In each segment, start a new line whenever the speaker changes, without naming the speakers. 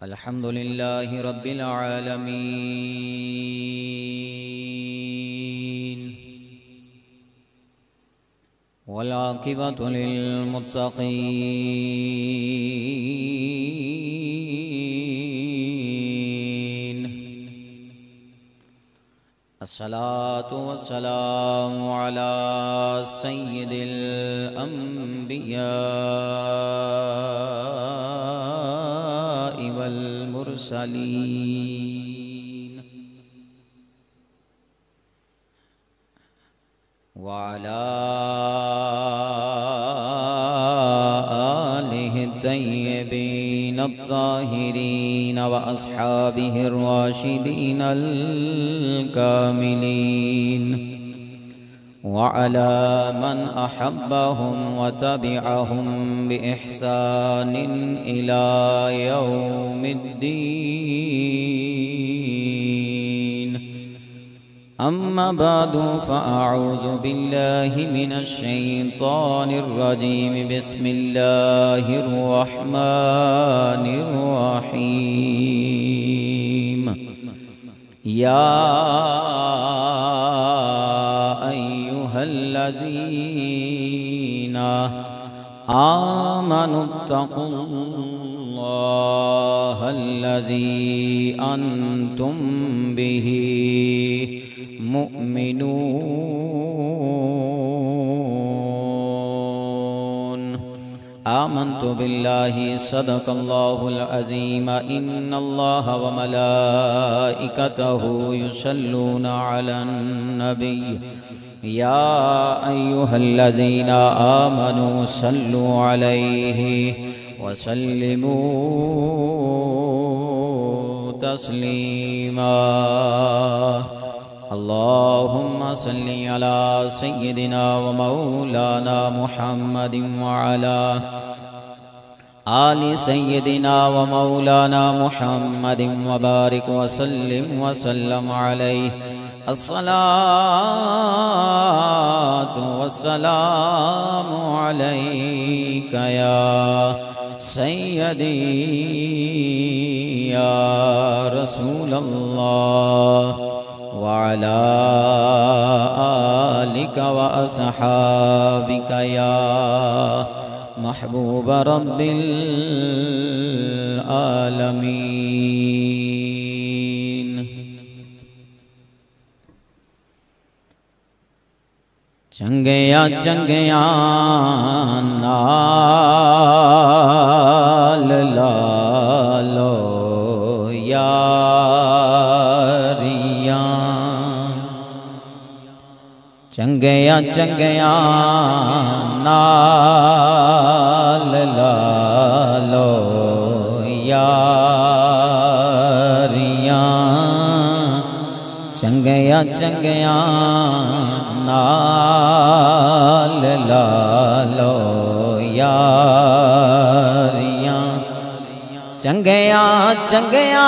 الحمد لله رب العالمين والعاقبة للمتقين الصلاة والسلام على سيد الأنبياء والمرسلين وعلى آله الطيبين الطاهرين وأصحابه الراشدين الكاملين وعلى من أحبهم وتبعهم بإحسان إلى يوم الدين أما بعد فأعوذ بالله من الشيطان الرجيم بسم الله الرحمن الرحيم يا أيها الذين آمنوا اتقوا الله الذي أنتم به مؤمنون آمنت بالله صدق الله العظيم إن الله وملائكته يصلون على النبي يا أيها الذين آمنوا صلوا عليه وسلموا تسليما اللهم صل على سيدنا ومولانا محمد وعلى آل سيدنا ومولانا محمد وبارك وسلم عليه الصلاة والسلام عليك يا سيدي يا رسول الله وعلى آلك وأصحابك يا محبوب رب العالمين چنگیا چنگیا نال لالو یاریاں چنگیا چنگیا نال لالو یاریاں چنگیا چنگیا نال لالو یاریاں چنگیا چنگیا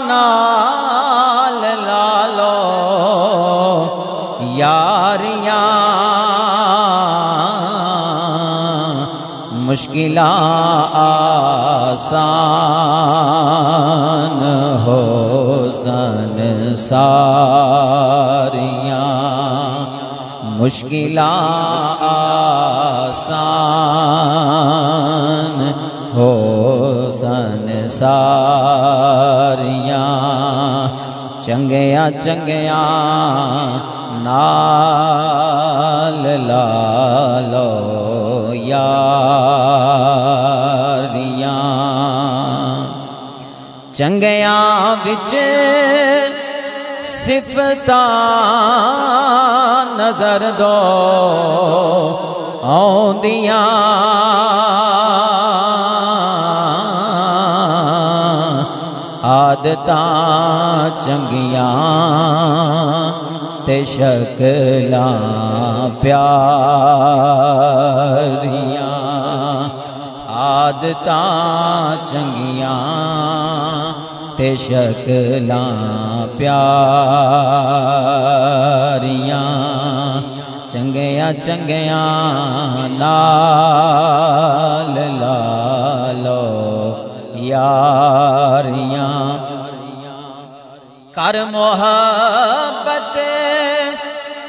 نال لالو یاریاں مشکلات آسان ہو سنساریاں مشکلات آسان ہو سنساریاں چنگیا چنگیا نال لالو یاریاں چنگیا وچ صفتاں نظر دو آؤندیاں عادتاں چنگیاں تے شکلاں پیاریاں عادتاں چنگیاں تے شکلاں پیاریاں چنگیاں چنگیاں نال لالو یاریاں کر محبت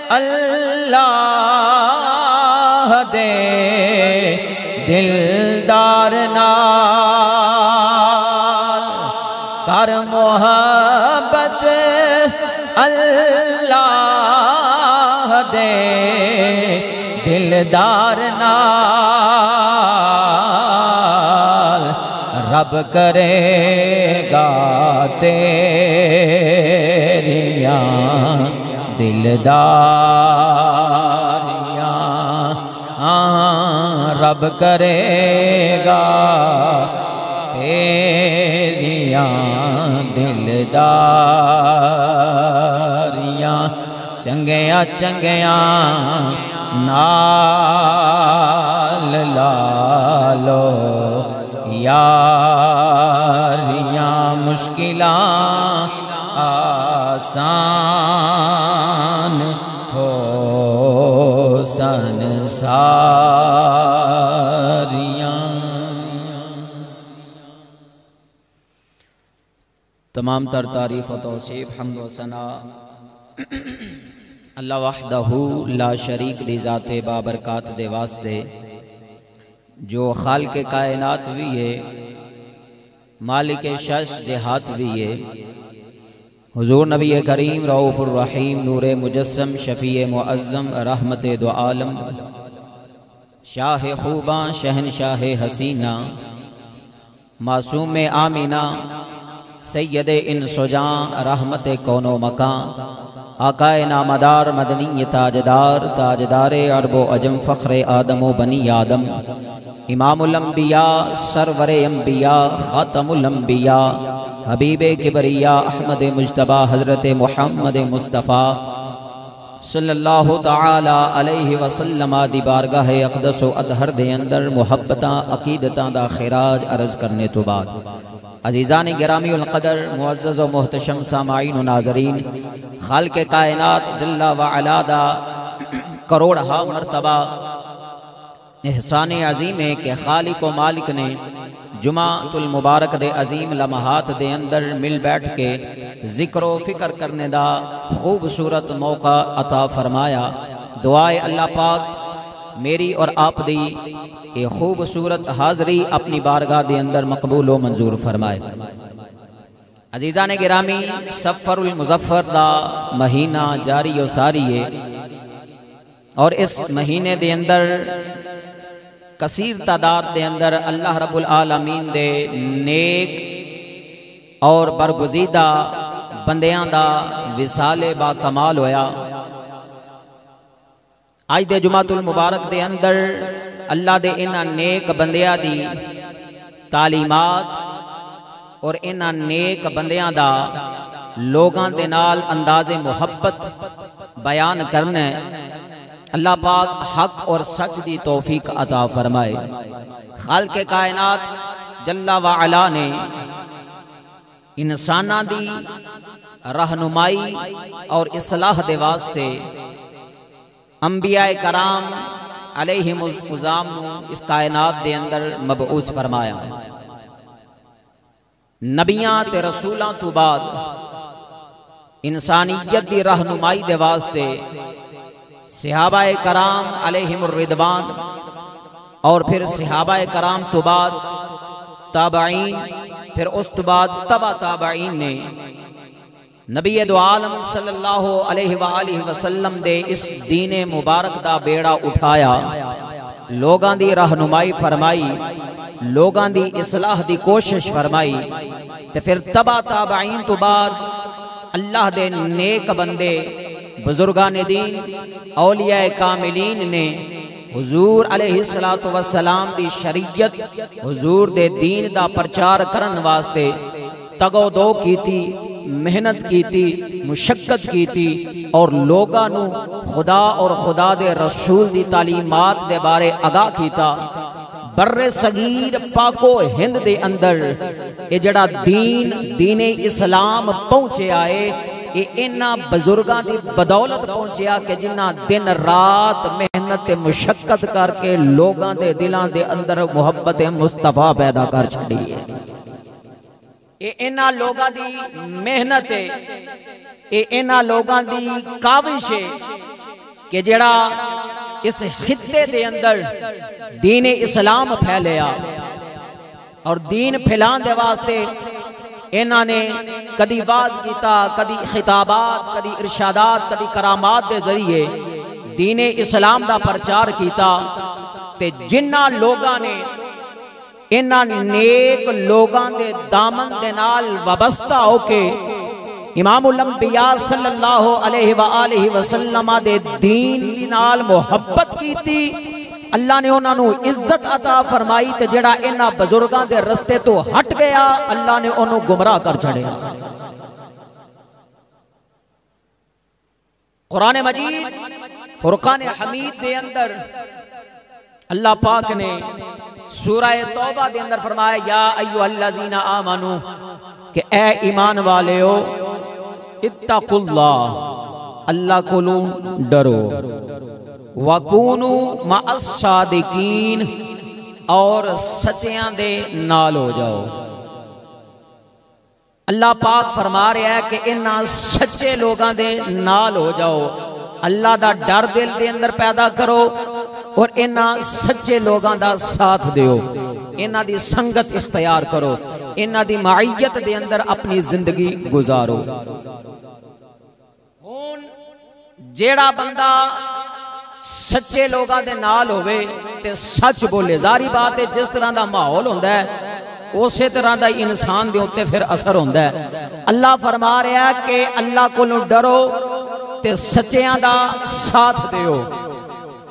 اللہ دے دلدار نال کر محبت اللہ دے دلدار نال رب کرے گا تیریاں دلداریاں رب کرے گا تیریاں دلداریاں چنگیاں چنگیاں نال لالو یاریاں مشکلاں آسان ہو سنساریاں تمام تر تعریف و توصیف حمد و ثنا اللہ وحدہ لا شریک دی ذات بابرکات دے واسطے جو خالق کائنات بھی ہے مالک شش جہات بھی ہے حضور نبی کریم رؤوف الرحیم نور مجسم شفیع معظم رحمت دو عالم شاہ خوباں شہنشاہ حسینہ معصوم آمینہ سید انسجاں رحمت کون و مکان آقائے نامدار مدنی تاجدار تاجدار عرب و عجم فخر آدم و بنی آدم امام الانبیاء سرور انبیاء خاتم الانبیاء حبیب کبریاء احمد مجتبی حضرت محمد مصطفیٰ صلی اللہ تعالی علیہ وسلم دی بارگاہ اقدس و اطہر دے اندر محبتاں عقیدتاں دا خراج عرض کرنے تو بعد عزیزان گرامی القدر معزز و محتشم سامعین و ناظرین خالق کائنات جل وعلا دا کروڑہا مرتبہ احسان عظیم ہے کہ خالق و مالک نے جمعۃ المبارک دے عظیم لمحات دے اندر مل بیٹھ کے ذکر و فکر کرنے دا خوبصورت موقع عطا فرمایا دعائے اللہ پاک میری اور آپ دی یہ خوبصورت حاضری اپنی بارگاہ دے اندر مقبول و منظور فرمائے عزیزان گرامی سفر المظفر دا مہینہ جاری و ساری ہے اور اس مہینے دے اندر کثیر تعداد دے اندر اللہ رب العالمین دے نیک اور برگزیدہ بندیاں دا وصال با کمال ہویا آج دے جمعۃ المبارک دے اندر اللہ دے انہاں نیک بندیاں دی تعلیمات اور انہاں نیک بندیاں دا لوگاں دے نال انداز محبت بیان کرنے اللہ پاک حق اور سچ دی توفیق عطا فرمائے خالق کائنات جل وعلا نے انساناں دی رہنمائی اور اصلاح دے واسطے انبیاء کرام علیہم السلام اس کائنات دے اندر مبعوث فرمایا نبیاں تے رسولاں تو بعد انسانیت دی رہنمائی دے واسطے صحابہ کرام علیہم الرضوان اور پھر صحابہ کرام تو بعد تابعین پھر اس تو بعد تبع تابعین نے نبی دو عالم صلی اللہ علیہ وآلہ وسلم دے اس دین مبارک دا بیڑا اٹھایا لوگاں دی رہنمائی فرمائی لوگاں دی اصلاح دی کوشش فرمائی تے پھر تبع تابعین تو بعد اللہ دے نیک بندے بزرگان دین اولیاء کاملین نے حضور علیہ السلام دی شریعت حضور دے دین دا پرچار کرن واسطے تگو دو کیتی محنت کیتی مشقت کیتی اور لوگاں نو خدا اور خدا دے رسول دی تعلیمات دے بارے آگاہ کیتا بر صغیر پاکو ہند دے اندر اے جڑا دین اسلام پہنچے آئے انہاں بزرگاں دی بدولت پہنچیا کہ جنہاں دن رات محنت مشقت کر کے لوگاں دے دلاں دے اندر محبت مصطفیٰ پیدا کر چھڑی ہے۔ انہاں لوگاں دی محنت ہے، انہاں لوگاں دی کاوش ہے کہ جڑا اس خطے دے اندر دین اسلام پھیلیا اور دین پھیلان دے واسطے انہاں نے کدی واز کیتا، کدی خطابات، کدی ارشادات، کدی کرامات دے ذریعے دین اسلام دا پرچار کیتا تے جنہ لوگاں نے انہاں نیک لوگاں دے دامن دے نال وابستہ ہو کے امام الانبیاء صلی اللہ علیہ وآلہ وسلم دے دین نال محبت کیتی، اللہ نے انہاں نو عزت عطا فرمائی تے جڑا انہاں بزرگاں دے رستے تو ہٹ گیا اللہ نے انہوں گمراہ کر چھڑیا۔ قرآن مجید فرقان حمید دے اندر اللہ پاک نے سورہ توبہ دے اندر فرمایا یا ایوہ الذین آمنو کہ اے ایمان والے ہو اتقوا اللہ، اللہ کو ڈرو، وَكُونُوا مَعَ الصَّادِقِينَ اور سچیاں دے نال ہو جاؤ۔ اللہ پاک فرما رہا ہے کہ انہاں سچے لوگاں دے نال ہو جاؤ، اللہ دا ڈر دل دے اندر پیدا کرو اور انہاں سچے لوگاں دا ساتھ دیو، انہاں دی سنگت اختیار کرو، انہاں دی معیت دے اندر اپنی زندگی گزارو۔ جیڑا بندہ سچے لوگاں دے نال ہوئے تے سچ بولے، ظاہری بات ہے جس طرح دا ماحول ہوندا ہے اسی طرح دا انسان دے اوتے پھر اثر ہوندا ہے۔ اللہ فرما رہا ہے کہ اللہ کو ڈرو تے سچیاں دا ساتھ دیو،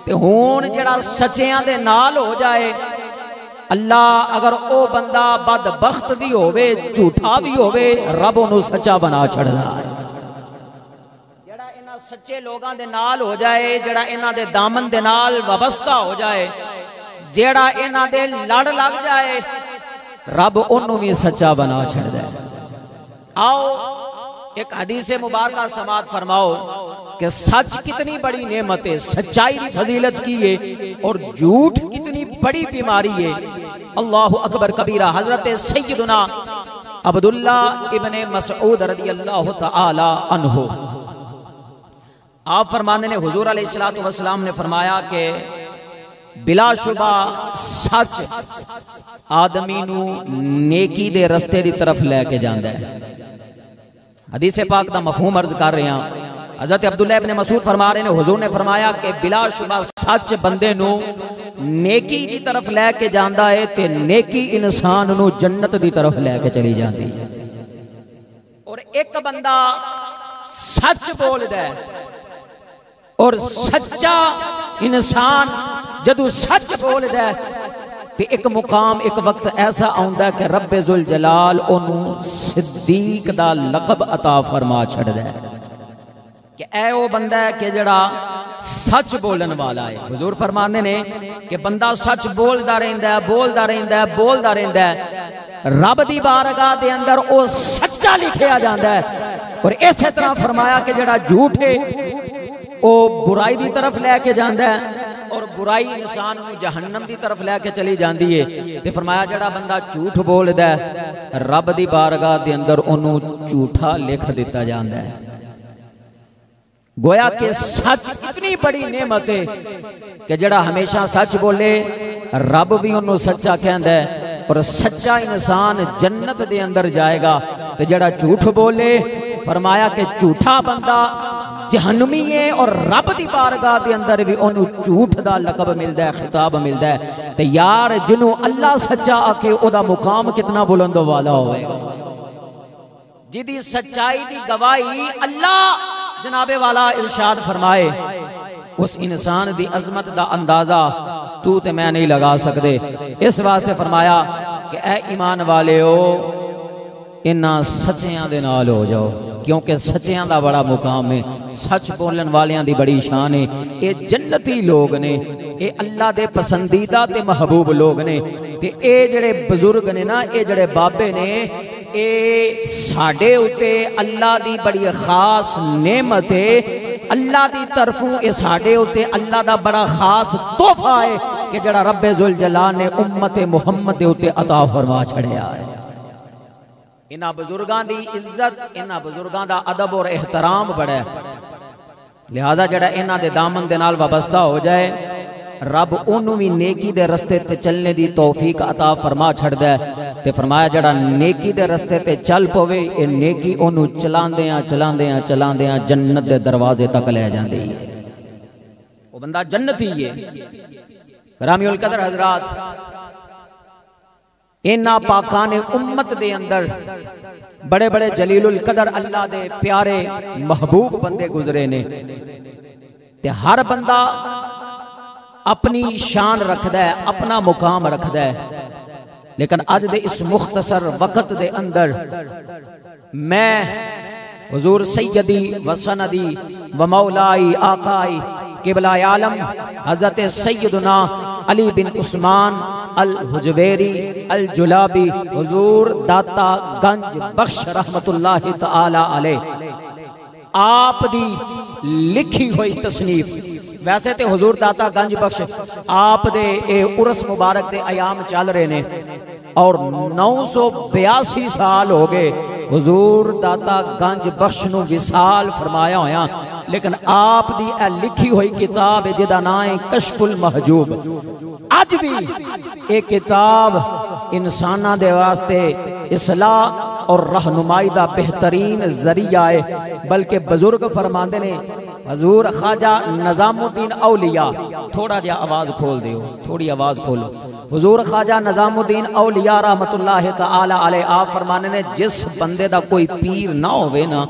تے ہون جڑا سچیاں دے نال ہو جائے اللہ اگر او بندہ بدبخت بھی ہوئے جھوٹا بھی ہوئے رب انہوں سچا بنا چھڑدا ہے۔ سچے لوگاں دے نال ہو جائے، جڑا انہاں دے دامن دے نال وابستہ ہو جائے، جڑا انہاں دے لڑ لگ جائے رب انہوں بھی سچا بنا چھڑ دے۔ آؤ ایک حدیث مبارکہ سماعت فرماؤ کہ سچ کتنی بڑی نعمت ہے، سچائی دی فضیلت کی ہے اور جھوٹ کتنی بڑی بیماری ہے۔ اللہ اکبر کبیرہ۔ حضرت سیدنا عبداللہ ابن مسعود رضی اللہ تعالی عنہ آپ فرمانے نے حضور علیہ السلام نے فرمایا کہ بلا شبہ سچ آدمی نو نیکی دے رستے دی طرف لے کے جاندہ ہے۔ حدیث پاک دا مفہوم عرض کر رہے ہیں، حضرت عبداللہ ابن مسعود فرما رہے ہیں حضور نے فرمایا کہ بلا شبہ سچ بندے نو نیکی دی طرف لے کے جاندہ ہے تے نیکی انسان نو جنت دی طرف لے کے چلی جاندی ہے۔ اور ایک بندہ سچ بول دے اور سچا انسان جدو سچ بول دے تے ایک مقام ایک وقت ایسا آندا ہے کہ رب ذوالجلال انہوں صدیق دا لقب عطا فرما چھڑ دے کہ اے وہ بندہ ہے کہ جڑا سچ بولن والا ہے۔ حضور فرمانے نے کہ بندہ سچ بولدا رہندا ہے، بولدا رہندا ہے، بولدا رہندا ہے، رب دی بارگاہ دے اندر او سچا لکھیا جاندا ہے۔ اور اسی طرح فرمایا کہ جڑا جھوٹ ہے او برائی دی طرف لے کے جاندہ ہے اور برائی انسان کو جہنم دی طرف لے کے چلی جاندی ہے۔ تے فرمایا جڑا بندہ جھوٹ بول دے رب دی بارگاہ دے اندر انہوں جھوٹا لکھ دیتا جاندہ ہے۔ گویا کہ سچ اتنی بڑی نعمت ہے کہ جڑا ہمیشہ سچ بولے رب بھی انہوں سچا کہندہ ہے اور سچا انسان جنت دے اندر جائے گا۔ تے جڑا جھوٹ بولے فرمایا کہ جھوٹا بندہ جہنمی ہے اور رب دی بارگاہ دے اندر بھی انہوں جھوٹ دا لقب ملدا ہے، خطاب ملدا ہے۔ تے یار جنہوں اللہ سچا آکے او دا مقام کتنا بلند والا ہوئے گا، جدی سچائی دی گواہی اللہ جناب والا ارشاد فرمائے اس انسان دی عظمت دا اندازہ تو تے میں نہیں لگا سکتے۔ اس واسطے فرمایا کہ اے ایمان والے ہو انہاں سچیاں دے نال ہو جاؤ، کیونکہ سچیاں دا بڑا مقام ہے، سچ بولن والیاں دی بڑی شان ہے۔ اے جنتی لوگ نے، اے اللہ دے پسندیدہ تے محبوب لوگ نے، تے اے جڑے بزرگ نے نا، اے جڑے بابے نے، اے ساڈے اتے اللہ دی بڑی خاص نعمت ہے، اللہ دی طرفوں اے ساڈے اتے اللہ دا بڑا خاص تحفہ ہے کہ جڑا رب ذوالجلال نے امت محمد دے اتے عطا فرما چھڑیا ہے۔ انہاں بزرگاں دی عزت، انہاں بزرگاں دا ادب اور احترام بڑا ہے، لہذا جڑا انہاں دے دامن دے نال وابستہ ہو جائے رب انہوں بھی نیکی دے رستے تے چلنے دی توفیق عطا فرما چھڑ دے تے فرمایا جڑا نیکی دے رستے تے چل پوے اے نیکی انہوں چلاندیاں جنت دے دروازے تک لے جاندے ہی وہ بندہ جنتی ہے۔ گرامی القدر حضرات، انہاں پاکان امت دے اندر بڑے بڑے جلیل القدر اللہ دے پیارے محبوب بندے گزرے نے تے ہر بندہ اپنی شان رکھدا ہے، اپنا مقام رکھدا ہے، لیکن اج دے اس مختصر وقت دے اندر میں حضور سیدی و سندی و مولائی آقائی قبلہ عالم حضرت سیدنا علی بن عثمان الحجویری الجلابی حضور داتا گنج بخش رحمت اللہ تعالی علیہ آپ دی لکھی ہوئی تصنیف، ویسے تے حضور داتا گنج بخش آپ دے اے عرس مبارک دے ایام چل رہے نے اور 982 سال ہو گئے حضور داتا گنج بخش نو وصال فرمایا ہویا، لیکن آپ دی اے لکھی ہوئی کتاب جدا نام ہے کشف المحجوب، آج بھی ایک کتاب انسانہ دے واسطے اصلاح اور رہنمائی دا بہترین ذریعہ ہے، بلکہ بزرگ فرماندے نے حضور خواجہ نظام الدین اولیاء، تھوڑا جا آواز کھول دیو، تھوڑی آواز کھولو، حضور خواجہ نظام الدین اولیاء رحمت اللہ تعالی علیہ آپ فرمانے نے جس بندے دا کوئی پیر نہ ہوئے نا،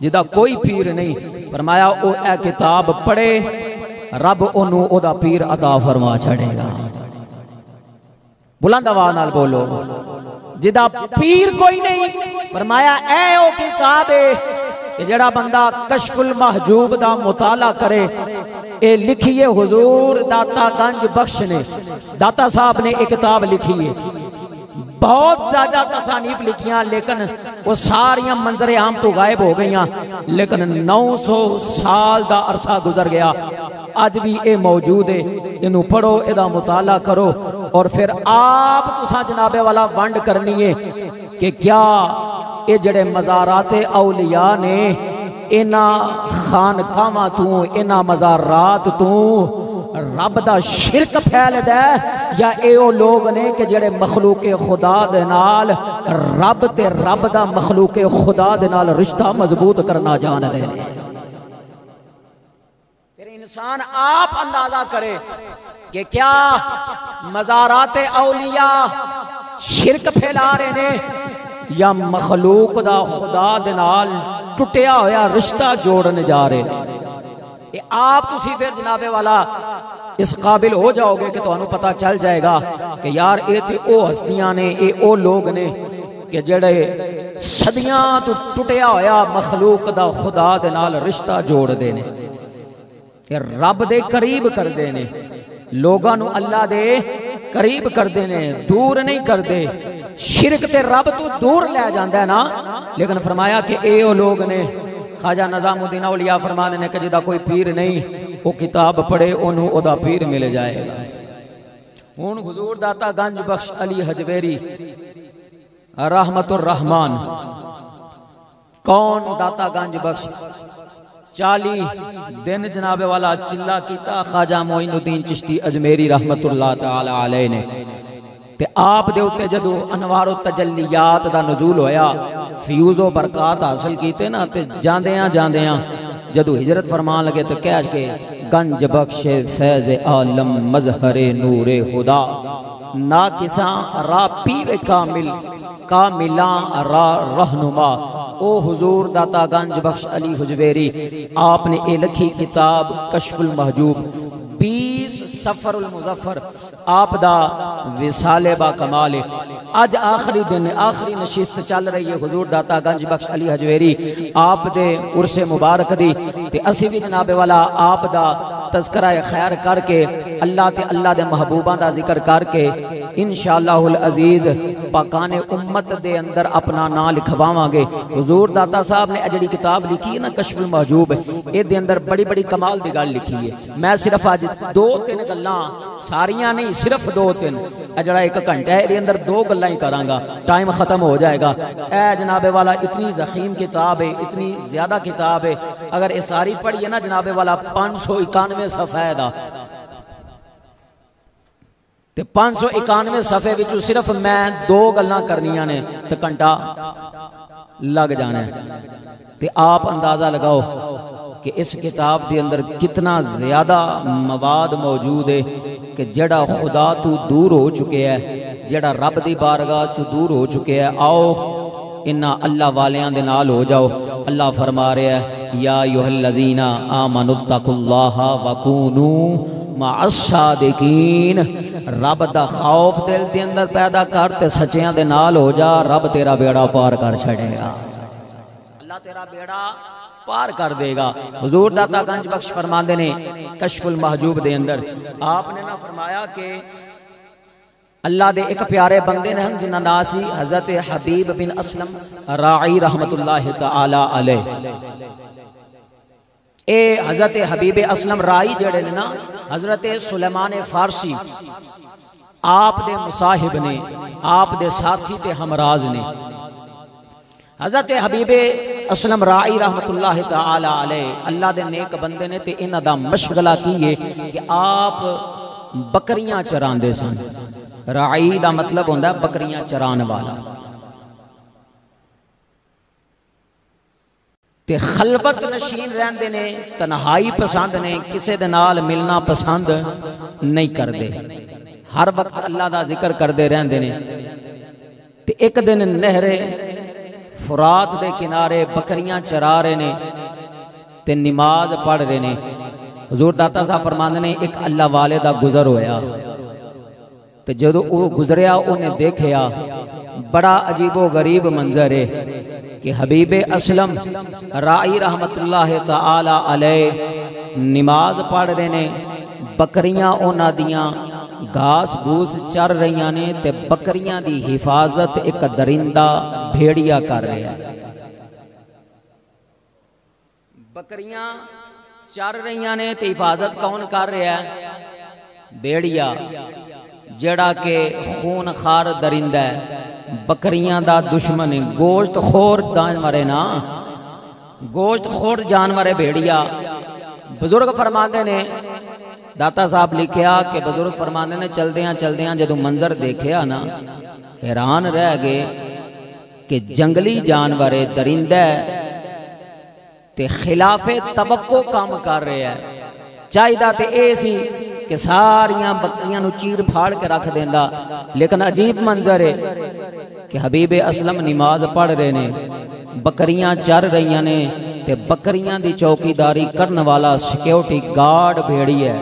جدا کوئی پیر نہیں، فرمایا او اے کتاب پڑھے رب انہوں او دا پیر عطا فرما چھڑے گا۔ بلند آواز نال بولو، جدا پیر کوئی نہیں، فرمایا اے او کتاب ہے کہ جڑا بندہ کشف المحجوب دا مطالعہ کرے، اے لکھیے حضور داتا گنج بخش نے، داتا صاحب نے ایک کتاب لکھی ہے، بہت زیادہ تصانیف لکھیاں لیکن وہ ساریاں منظر عام تو غائب ہو گئیاں، لیکن 900 سال دا عرصہ گزر گیا، آج بھی اے موجود ہے، انہوں پڑھو ادا مطالعہ کرو اور پھر آپ تساں جناب والا ونڈ کرنی ہے کہ کیا اے جڑے مزارات اولیاء نے اینا خانقاہاں تو اینا مزارات تو رب دا شرک پھیل دے یا اے او لوگ نے کہ جڑے مخلوق خدا دے نال رب تے رب دا مخلوق خدا دے نال رشتہ مضبوط کرنا جان دے۔ پھر انسان آپ اندازہ کرے کہ کیا مزارات اولیاء شرک پھیلا رہے نے یا مخلوق دا خدا دے نال ٹوٹیا ہویا رشتہ جوڑنے جا رہے ہیں۔ آپ تسی پھر جناب والا اس قابل ہو جاؤ گے کہ تو انہوں پتہ چل جائے گا کہ یار اے تے او ہستیاں نے، اے او لوگ نے کہ جڑے صدیاں تو ٹوٹیا ہویا مخلوق دا خدا دے نال رشتہ جوڑ دینے، کہ رب دے قریب کر دینے، لوگاں نو اللہ دے قریب کر دینے، دور نہیں کر دے، شرک تے رب تو دور لے جاندہ ہے نا، لیکن فرمایا کہ اے او لوگ نے، خواجہ نظام الدین اولیاء فرمانے نے کہ جدا کوئی پیر نہیں، وہ کتاب پڑھے انہوں او دا پیر مل جائے گا۔ ان حضور داتا گنج بخش علی حجویری رحمت الرحمن، کون داتا گنج بخش 40 دن جناب والا چلا کیتا خواجہ معین الدین چشتی اجمیری رحمت اللہ تعالی علیہ نے، تے آپ دے اتے جدو انوار و تجلیات دا نزول ہویا، فیوز و برکات حاصل کیتے نا، تے جاندیاں جدو ہجرت فرمان لگے تو کہہ کے گنج بخش فیض عالم مظہر نور خدا، ناکساں را پیر کامل کاملاں را رہنما، او حضور داتا گنج بخش علی حجویری آپ نے اے لکھی کتاب کشف المحجوب، 20 سفر المظفر آپ دا وصال با کمال، آج آخری دن آخری نشست چل رہی ہے حضور داتا گنج بخش علی حجویری آپ دے عرص مبارک دی، تے اسی بھی جناب والا آپ دا تذکرہ خیر کر کے اللہ تے اللہ دے محبوباں دا ذکر کر کے انشاءاللہ العزیز پاکان امت دے اندر اپنا نام لکھواواں گے۔ حضور داتا صاحب نے اجڑی کتاب لکھی ہے نا کشف المحجوب، اے دے اندر بڑی بڑی کمال دی گل لکھی ہے۔ میں صرف آج دو تین گلاں، ساریاں نہیں صرف دو تین، اجڑا ایک گھنٹہ ہے اے اندر دو گلاں ہی کراں گا، ٹائم ختم ہو جائے گا۔ اے جناب والا اتنی ضخیم کتاب ہے، اتنی زیادہ کتاب ہے، اگر یہ ساری پڑھی ہے نا جناب والا 591 صفحے دا، تے 591 صفحے وچوں صرف میں دو گلاں کرنیاں نے تے گھنٹہ لگ جانا ہے۔ تے آپ اندازہ لگاؤ کہ اس کتاب دے اندر کتنا زیادہ مواد موجود ہے کہ جڑا خدا تو دور ہو چکے ہے، جڑا رب دی بارگاہ تو دور ہو چکے ہے، آؤ انہا اللہ والیاں دے نال ہو جاؤ۔ اللہ فرما رہے ہیں یا ایھا الذین آمنوا اتقوا اللہ وکونوا مع الصادقین، رب دا خوف دل دے اندر پیدا کر تے سچیاں دے نال ہو جا، رب تیرا بیڑا پار کر چھڑے گا، اللہ تیرا بیڑا پار کر دے گا۔ حضور داتا گنج بخش فرماندے نے کشف المحجوب دے اندر آپ نے نہ فرمایا کہ اللہ دے ایک پیارے بندے نے جنہ ناسی حضرت حبیب بن اسلم راعی رحمت اللہ تعالی علیہ، اے حضرت حبیب اسلم راعی جڑے نے نا حضرت سلیمان فارسی آپ دے مصاحب نے، آپ دے ساتھی تے ہمراز نے۔ حضرت حبیب اسلم راعی رحمت اللہ تعالی علیہ اللہ دے نیک بندے نے تے انہاں دا مشغلہ کیے کہ آپ بکریاں چران دے سن۔ راعی دا مطلب ہوندہ ہے بکریاں چران والا، تے خلوت نشین رہندے نے، تنہائی پسند نے، کسے دے نال ملنا پسند نہیں کردے، ہر وقت اللہ دا ذکر کردے رہندے نے۔ تے ایک دن نہر فرات دے کنارے بکریاں چرا رہے نے تے نماز پڑھ رہے نے۔ حضور داتا صاحب فرماندے نے ایک اللہ والے دا گزر ہویا، تے جدو وہ گزریا انہیں دیکھیا بڑا عجیب و غریب منظر ہے کہ حبیب اسلم راعی رحمت اللہ تعالی علیہ نماز پڑھ رہے نے، بکریاں اونا دیاں گھاس گھوس چر رہیاں نے تے بکریاں دی حفاظت ایک درندہ بھیڑیا کر رہے ہیں۔ بکریاں چر رہیاں نے تے حفاظت کون کر رہے ہیں؟ بھیڑیا، جڑا کہ خون خار درندہ ہے، بکریاں دا دشمن ہے، گوشت خور جانور ہے نا، گوشت خور جانور ہے بھیڑیا۔ بزرگ فرماندے نے داتا صاحب لکھیا کہ بزرگ فرماندے نے چلدیاں جدو منظر دیکھیا نا حیران رہ گئے کہ جنگلی جانور ہے، درندہ ہے تے خلاف توقع کام کر رہے ہیں۔ چاہیدہ تے اے سی کہ ساریاں بکریاں نو چیر پھاڑ کے رکھ دیندا، لیکن عجیب منظر ہے کہ حبیب اسلم نماز پڑھ رہے نے، بکریاں چر رہیاں نے تے بکریاں دی چوکیداری کرن والا سیکیورٹی گارڈ بھیڑی ہے،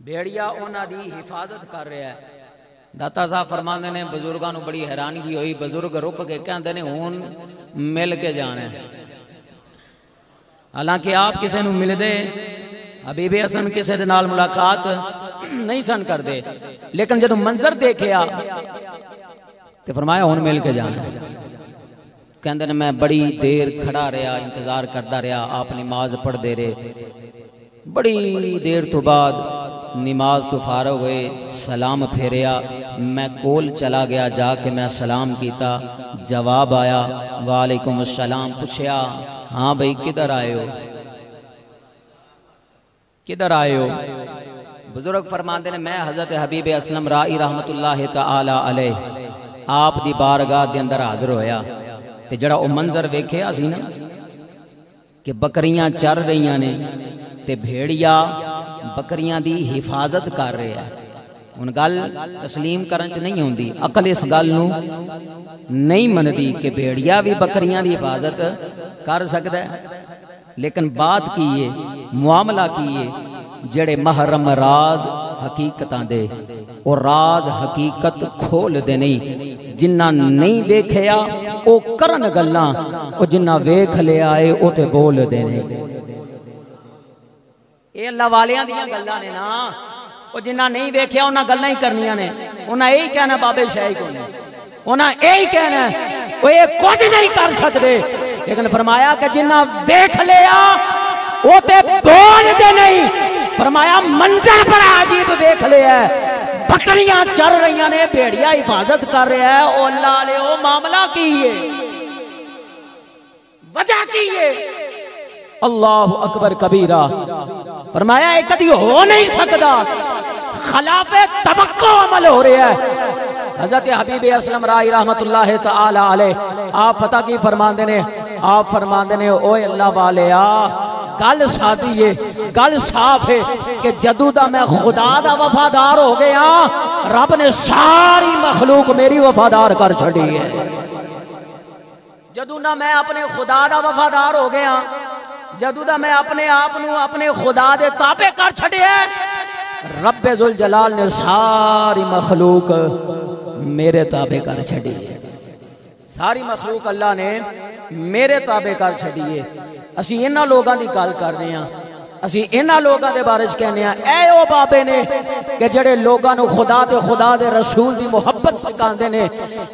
بھیڑیا اونا دی حفاظت کر رہا ہے۔ داتا صاحب فرماندے نے بزرگاں نو بڑی حیرانگی ہوئی، بزرگ رک کے کہندے نے ہون مل کے جانا ہے۔ حالانکہ آپ کسے نو مل دے حبیب حسن کسے دے نال ملاقات نہیں سن کر دے، لیکن جدو منظر دیکھیا تو فرمایا ہون مل کے جانا ہے۔ کہندے نے میں بڑی دیر کھڑا رہا، انتظار کردہ رہا، آپ نماز پڑھ دے رہے، بڑی دیر تو بعد نماز تو فارغ ہوئے، سلام پھیریا، میں کول چلا گیا، جا کے میں سلام کیتا، جواب آیا وعلیکم السلام، پوچھیا ہاں بھئی کدھر آئے ہو، کدھر آئے ہو؟ بزرگ فرماندے نے میں حضرت حبیب اسلم رائی رحمت اللہ تعالی علیہ آپ دی بارگاہ دے اندر حاضر ہویا، تے جڑا او منظر ویکھیا سی نا کہ بکریاں چر رہیاں نے تے بھیڑیا بکریاں دی حفاظت کر رہے ہیں۔ ان گل تسلیم کرن چ نہیں ہوندی، عقل اس گل نو نہیں مندی کہ بھیڑیا بھی بکریاں دی حفاظت کر سکتا ہے، لیکن بات کیے معاملہ کیے جڑے محرم راز حقیقتاں دے اور راز حقیقت کھول دے نہیں، جنہ نہیں دیکھیا او کرن گلاں، او جنہ ویکھ لے آئے او تے بول دے نہیں۔ اے اللہ والیاں دیاں گلاں نے نا، وہ جنہ نہیں ویکھیا انہاں گلاں ہی کرنیاں نے، انہاں یہی کہنا بابے شاہی کو نہیں، انہاں یہی کہنا وہ یہ کچھ نہیں کر سکتے، لیکن فرمایا کہ جنہ دیکھ لیا وہ تے بول دے نہیں، فرمایا منظر بڑا عجیب دیکھ لیا ہے، بکریاں چر رہی نے، بھیڑیا حفاظت کر رہا ہے، او اللہ علیہ او معاملہ کی ہے، وجہ کی ہے، اللہ اکبر کبیرہ، فرمایا ایک کدی ہو نہیں سکتا، خلاف توقع عمل ہو رہا ہے۔ حضرت حبیب اسلم رائی رحمت اللہ تعالی علیہ آپ پتہ کی فرماندے نے، آپ فرماندے نے اوے اللہ والیا گل سادی ہے، گل صاف ہے کہ جدو دا میں خدا دا وفادار ہو گیا رب نے ساری مخلوق میری وفادار کر چھڑی ہے، جدو نہ میں اپنے خدا دا وفادار ہو گیا، جدو دا میں اپنے آپ نو اپنے خدا دے تابع کر چھڑے ہے، رب ذوالجلال نے ساری مخلوق میرے تابع کر چھڑی ہے، ساری مخلوق اللہ نے میرے تابع کر چھڑی ہے۔ اسی انہاں لوگاں دی گل کر رہے ہیں، اسی انہاں لوگاں دے بارے وچ کہنے ہیں اے او بابے نے کہ جڑے لوگاں نو خدا دے رسول دی محبت سکھاندے نے،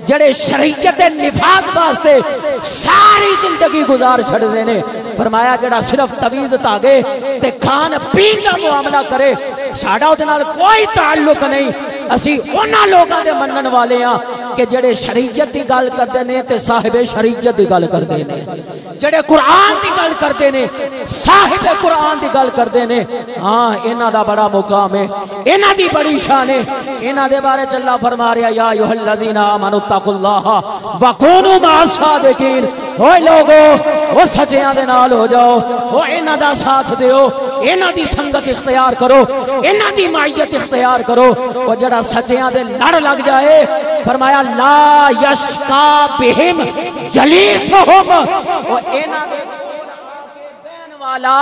جڑے شریعت نفاق واسطے ساری زندگی گزار چھڑدے نے، فرمایا جڑا صرف تویز تاگے تے کھان پین دا معاملہ کرے ساڈا اودے نال کوئی تعلق نہیں، اسی انہاں لوگاں دے منن والے ہاں کہ جڑے شریعت دی گل کردے نے تے صاحب شریعت دی گل کردے نے، جڑے قرآن دی گل کردے نے صاحب قرآن دی گل کردے نے، ہاں انہاں دا بڑا مقام ہے، انہاں دی بڑی شان ہے، انہاں دے بارے اللہ فرما رہا یا ایھا الذین آمنوا اتقوا اللہ وکونوا مع الصادقین، اوے لوگو او سچیاں دے نال ہو جاؤ، او انہاں دا ساتھ دیو، انہاں دی سنگت اختیار کرو، انہاں دی معیت اختیار کرو، او جڑا سچیاں دے لڑ لگ جائے فرمایا لا یشقا بہم جلیسہم، او انہاں دے بین والا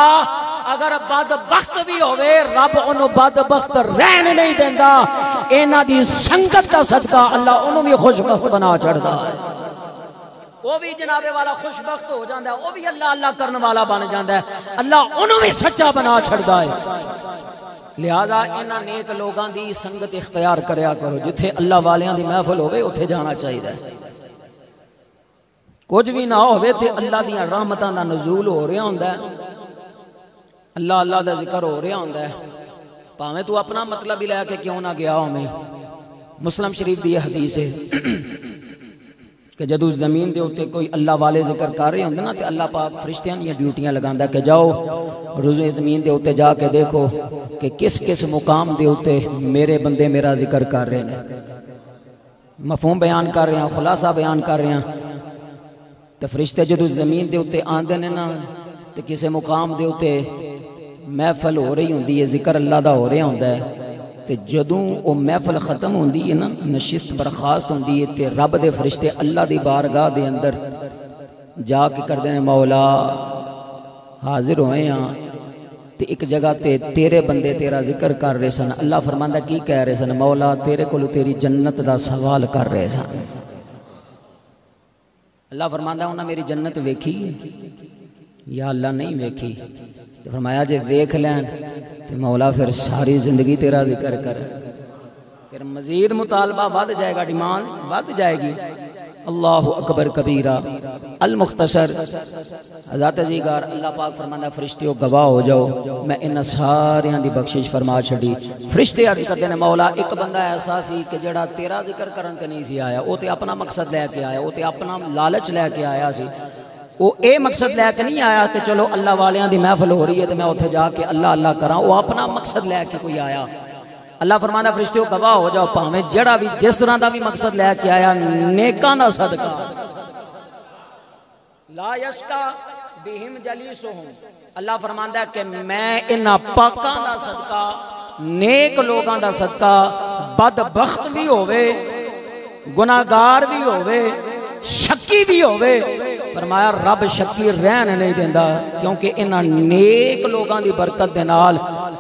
اگر بدبخت بھی ہوئے رب انہوں بدبخت رہن نہیں دیندہ، انہاں دی سنگت کا صدقہ اللہ انہوں بھی خوشبخت بنا چھڑدا ہے، وہ بھی جنابے والا خوشبخت ہو جاندہ ہے، وہ بھی اللہ اللہ کرنے والا بن جاندہ ہے، اللہ انہوں بھی سچا بنا چھڑدا ہے۔ لہذا انہاں نیک لوگاں دی سنگت اختیار کریا کرو، جتھے اللہ والیاں دی محفل ہوئے اتھے جانا چاہیے، کچھ بھی نہ ہوئے تھے اللہ دیاں رحمتاں دا نزول ہو رہا ہوندہ ہے، اللہ اللہ دا ذکر ہو رہا ہوندہ ہے، پاہمیں تو اپنا مطلب ہی لے کے کیوں نہ گیا ہمیں۔ مسلم شریف دی حدیث ہے کہ جدو زمین دے ہوتے کوئی اللہ والے ذکر کر رہے ہوندے نا تے اللہ پاک فرشتیاں دیا ڈیوٹیاں لگاندہ کہ جاؤ روزے زمین دے ہوتے جا کے دیکھو کہ کس کس مقام دے ہوتے میرے بندے میرا ذکر کر رہے ہیں، مفہوم بیان کر رہے ہیں، خلاصہ بیان کر رہے ہیں، تے فرشتے جدو زمین دے ہوتے آندے نے نا تے کسے مقام دے ہوتے محفل ہو رہی ہوندی ہے، ذکر اللہ دا ہو رہا ہوندہ ہے، تے جدوں او محفل ختم ہوندی ہے نا نشست برخاست ہوندی ہے تے رب دے فرشتے اللہ دی بارگاہ دے اندر جا کے کر دینے مولا حاضر ہوئے ہاں تے ایک جگہ تے تیرے بندے تیرا ذکر کر رہے سن، اللہ فرماندہ کی کہہ رہے سن مولا تیرے کولو تیری جنت دا سوال کر رہے سن، اللہ فرماندہ انہاں میری جنت ویکھی یا اللہ نہیں ویکھی، تو فرمایا جے ویکھ لین تو مولا پھر ساری زندگی تیرا ذکر کر، پھر مزید مطالبہ بڑھ جائے گا، ڈیمانڈ بڑھ جائے گی۔ اللہ اکبر کبیرہ۔ المختصر حضرت عزیزگار اللہ پاک فرماندہ فرشتیوں گواہ ہو جاؤ میں ان ساریاں دی بخشش فرما چھڑی۔ فرشتے عرض کرتے ہیں مولا ایک بندہ ایسا سی کہ جڑا تیرا ذکر کرن تے نہیں سی آیا، وہ تے اپنا مقصد لے کے آیا، وہ تے اپنا لالچ لے کے آیا سی، وہ اے مقصد لے کے نہیں آیا کہ چلو اللہ والیاں دی محفل ہو رہی ہے تو میں اتھے جا کے اللہ اللہ کراں، وہ اپنا مقصد لے کے کوئی آیا۔ اللہ فرمانا فرشتیوں گواہ ہو جاؤ پاویں جڑا بھی جس طرح دا بھی مقصد لے کے آیا نیکاں دا صدقہ لا یشقا بہم جلیسہم، اللہ فرماندا ہے کہ میں انہاں پاکاں دا صدقہ نیک لوگاں دا صدقہ بدبخت بھی ہوئے گناہگار بھی ہوئے شکی بھی ہوئے فرمایا رب شکی رہن نہیں دیندا کیونکہ انہاں نیک لوگاں دی برکت دے نال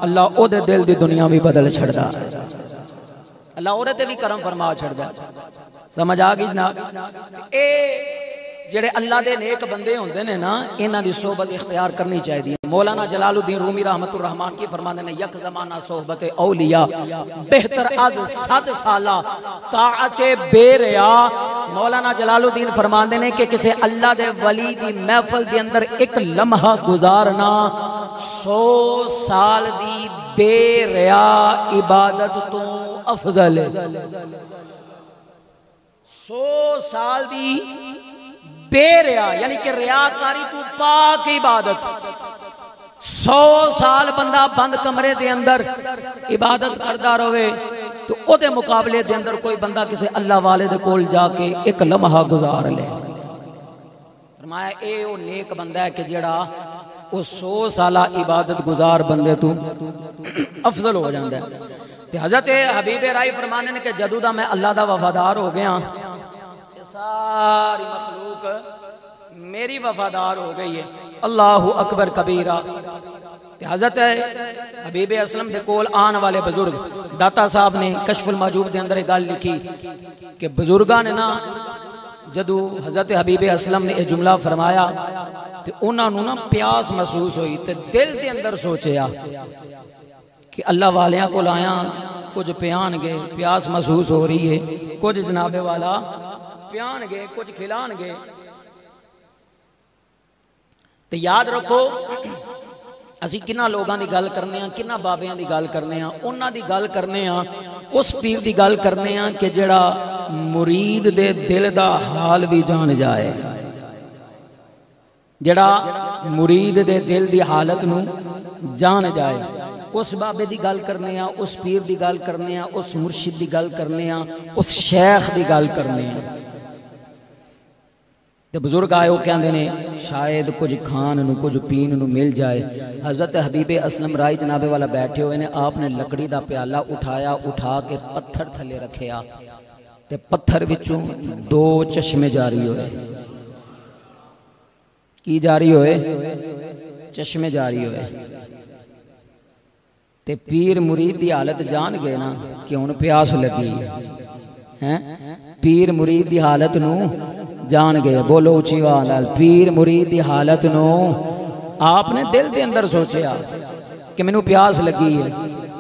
اللہ او دے دل دی دنیا بھی بدل چھڑدا، اللہ او دے بھی کرم فرما چھڑدا۔ سمجھ آ گئی جناب؟ جڑے اللہ دے نیک بندے ہوندے نے نا انہاں دی صحبت اختیار کرنی چاہیے. مولانا جلال الدین رومی رحمت الرحمان کی فرمانے نے یک زمانہ صحبت اولیاء بہتر از 100 سالہ طاعت بے ریا. مولانا جلال الدین فرماندے نے کہ کسی اللہ دے ولی دی محفل دے اندر ایک لمحہ گزارنا 100 سال دی بے ریا عبادت تو افضل ہے. 100 سال دی بے ریا یعنی کہ ریاکاری تو پاک عبادت. 100 سال بندہ بند کمرے دے اندر عبادت کردا رہے تو او دے مقابلے دے اندر کوئی بندہ کسی اللہ والے دے کول جا کے ایک لمحہ گزار لے. فرمایا اے او نیک بندہ ہے کہ جڑا او 100 سالہ عبادت گزار بندے تو افضل ہو جاندا ہے. تے حضرت حبیب رائی فرمانے نے کہ جدوں دا میں اللہ دا وفادار ہو گیا ساری مخلوق میری وفادار ہو گئی ہے. اللہ اکبر کبیرہ. حضرت حبیب اسلم دے کول آن والے بزرگ داتا صاحب نے کشف المحجوب دے اندر گل لکھی کہ بزرگاں نے نا جدو حضرت حبیب اسلم نے یہ جملہ فرمایا تو انہاں نو نا پیاس محسوس ہوئی تے دل دے اندر سوچیا کہ اللہ والیاں کو لایا کچھ پیان گے پیاس محسوس ہو رہی ہے کچھ جناب والا پیان گے کچھ کھلان گے. تو یاد رکھو اسی کنہ لوگاں دی گل کرنے ہیں کنہ بابیاں دی گل کرنے ہیں انہاں دی گل کرنے ہیں اس پیر دی گل کرنے ہیں کہ جڑا مرید دے دل دا حال بھی جان جائے. جڑا مرید دے دل دی حالت نو جان جائے اس بابے دی گل کرنے ہیں اس پیر دی گل کرنے ہیں اس مرشد دی گل کرنے ہیں اس شیخ دی گل کرنے ہیں. تے بزرگ آئے ہو کہندے نے شاید کچھ کھان نو کچھ پین نو مل جائے. حضرت حبیب اسلم رائی جناب والا بیٹھے ہوئے نے آپ نے لکڑی دا پیالہ اٹھایا اٹھا کے پتھر تھلے رکھیا تے پتھر وچوں 2 چشمے جاری ہوئے. کی جاری ہوئے؟ چشمے جاری ہوئے. تے پیر مرید دی حالت جان گئے نا کہ ہن پیاس لگی ہے. پیر مرید دی حالت نو جان گئے. بولو اچھی آواز. پیر مرید دی حالت نو آپ نے دل دے اندر سوچیا کہ مینوں پیاس لگی ہے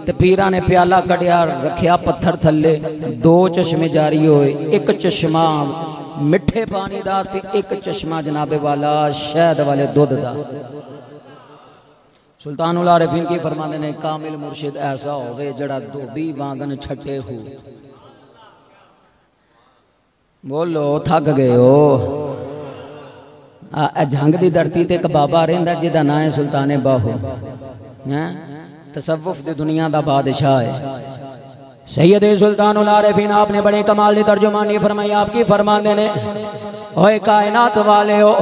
تے پیراں نے پیالہ کڈیا رکھیا پتھر تھلے 2 چشمے جاری ہوئے. ایک چشمہ مٹھے پانی دا تے ایک چشمہ جناب والا شہد والے دودھ دا. سلطان العارفین کی فرمانے نے کامل مرشد ایسا ہوئے جڑا دھوبی وانگن چھٹے ہو. بولو تھک گئے ہو. جھنگ دی دھرتی تے ایک بابا رہندا جدا نام ہے سلطان باہو. تصوف دی دنیا دا بادشاہ ہے. سید سلطان العارفین آپ نے بڑے کمال دی ترجمانی فرمائی. آپ کی فرمانے نے اوے کائنات والے ہو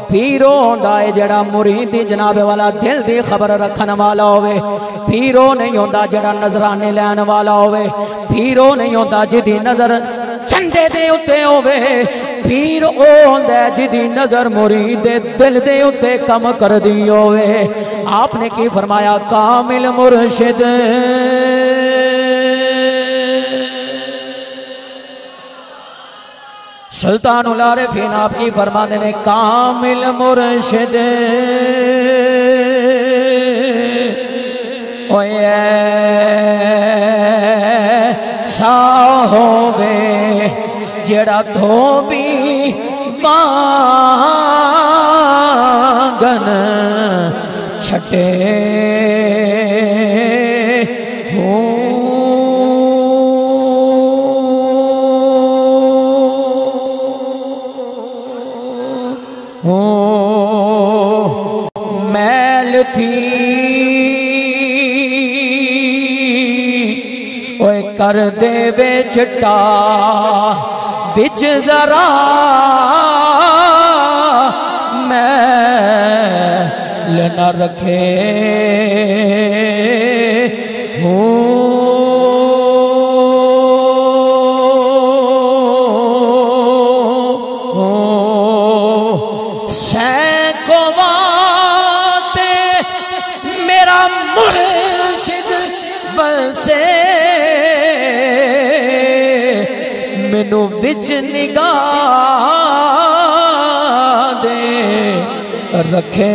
پیرو ہوندا ہے جڑا مرید دی جناب والا دل دی خبر رکھن والا ہوئے. پیرو نہیں ہوندا جڑا نظرانے لین والا ہوئے. پیرو نہیں ہوندا جدی نظر چندے دے اتے ہوئے. پیر او ہوندا جدی نظر مرید دے دل دے اتے کم کر دی ہوئے. آپ نے کی فرمایا کامل مرشد سلطان العارفین آپ کی فرمانے نے کامل مرشد اوے ایسا ہووے جڑا دھوبی وانگن چھٹے میل تھی اوے کر دے وے چھٹا بچ ذرا میل نہ رکھے مینو وچ نگاہ رکھے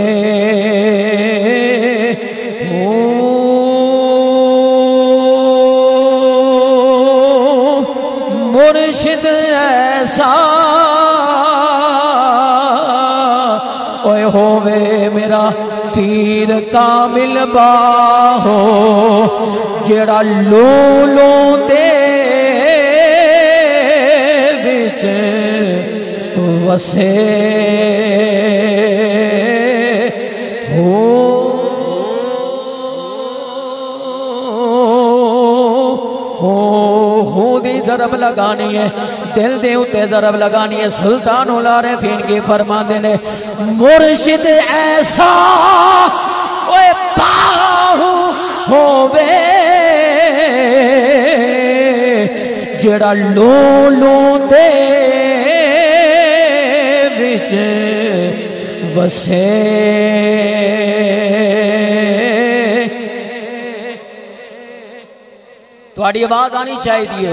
مرشد ایسا اوے ہووے میرا پیر کامل باہو جڑا لولوں دے وچ وسے دی ضرب لگانی ہے دل دے اتے ضرب لگانی ہے سلطان العارفین کی فرماندے نے مرشد ایسا اوے باہو ہووے جڑا لولوں دے وچ وسے تھوڑی آواز آنی چاہیے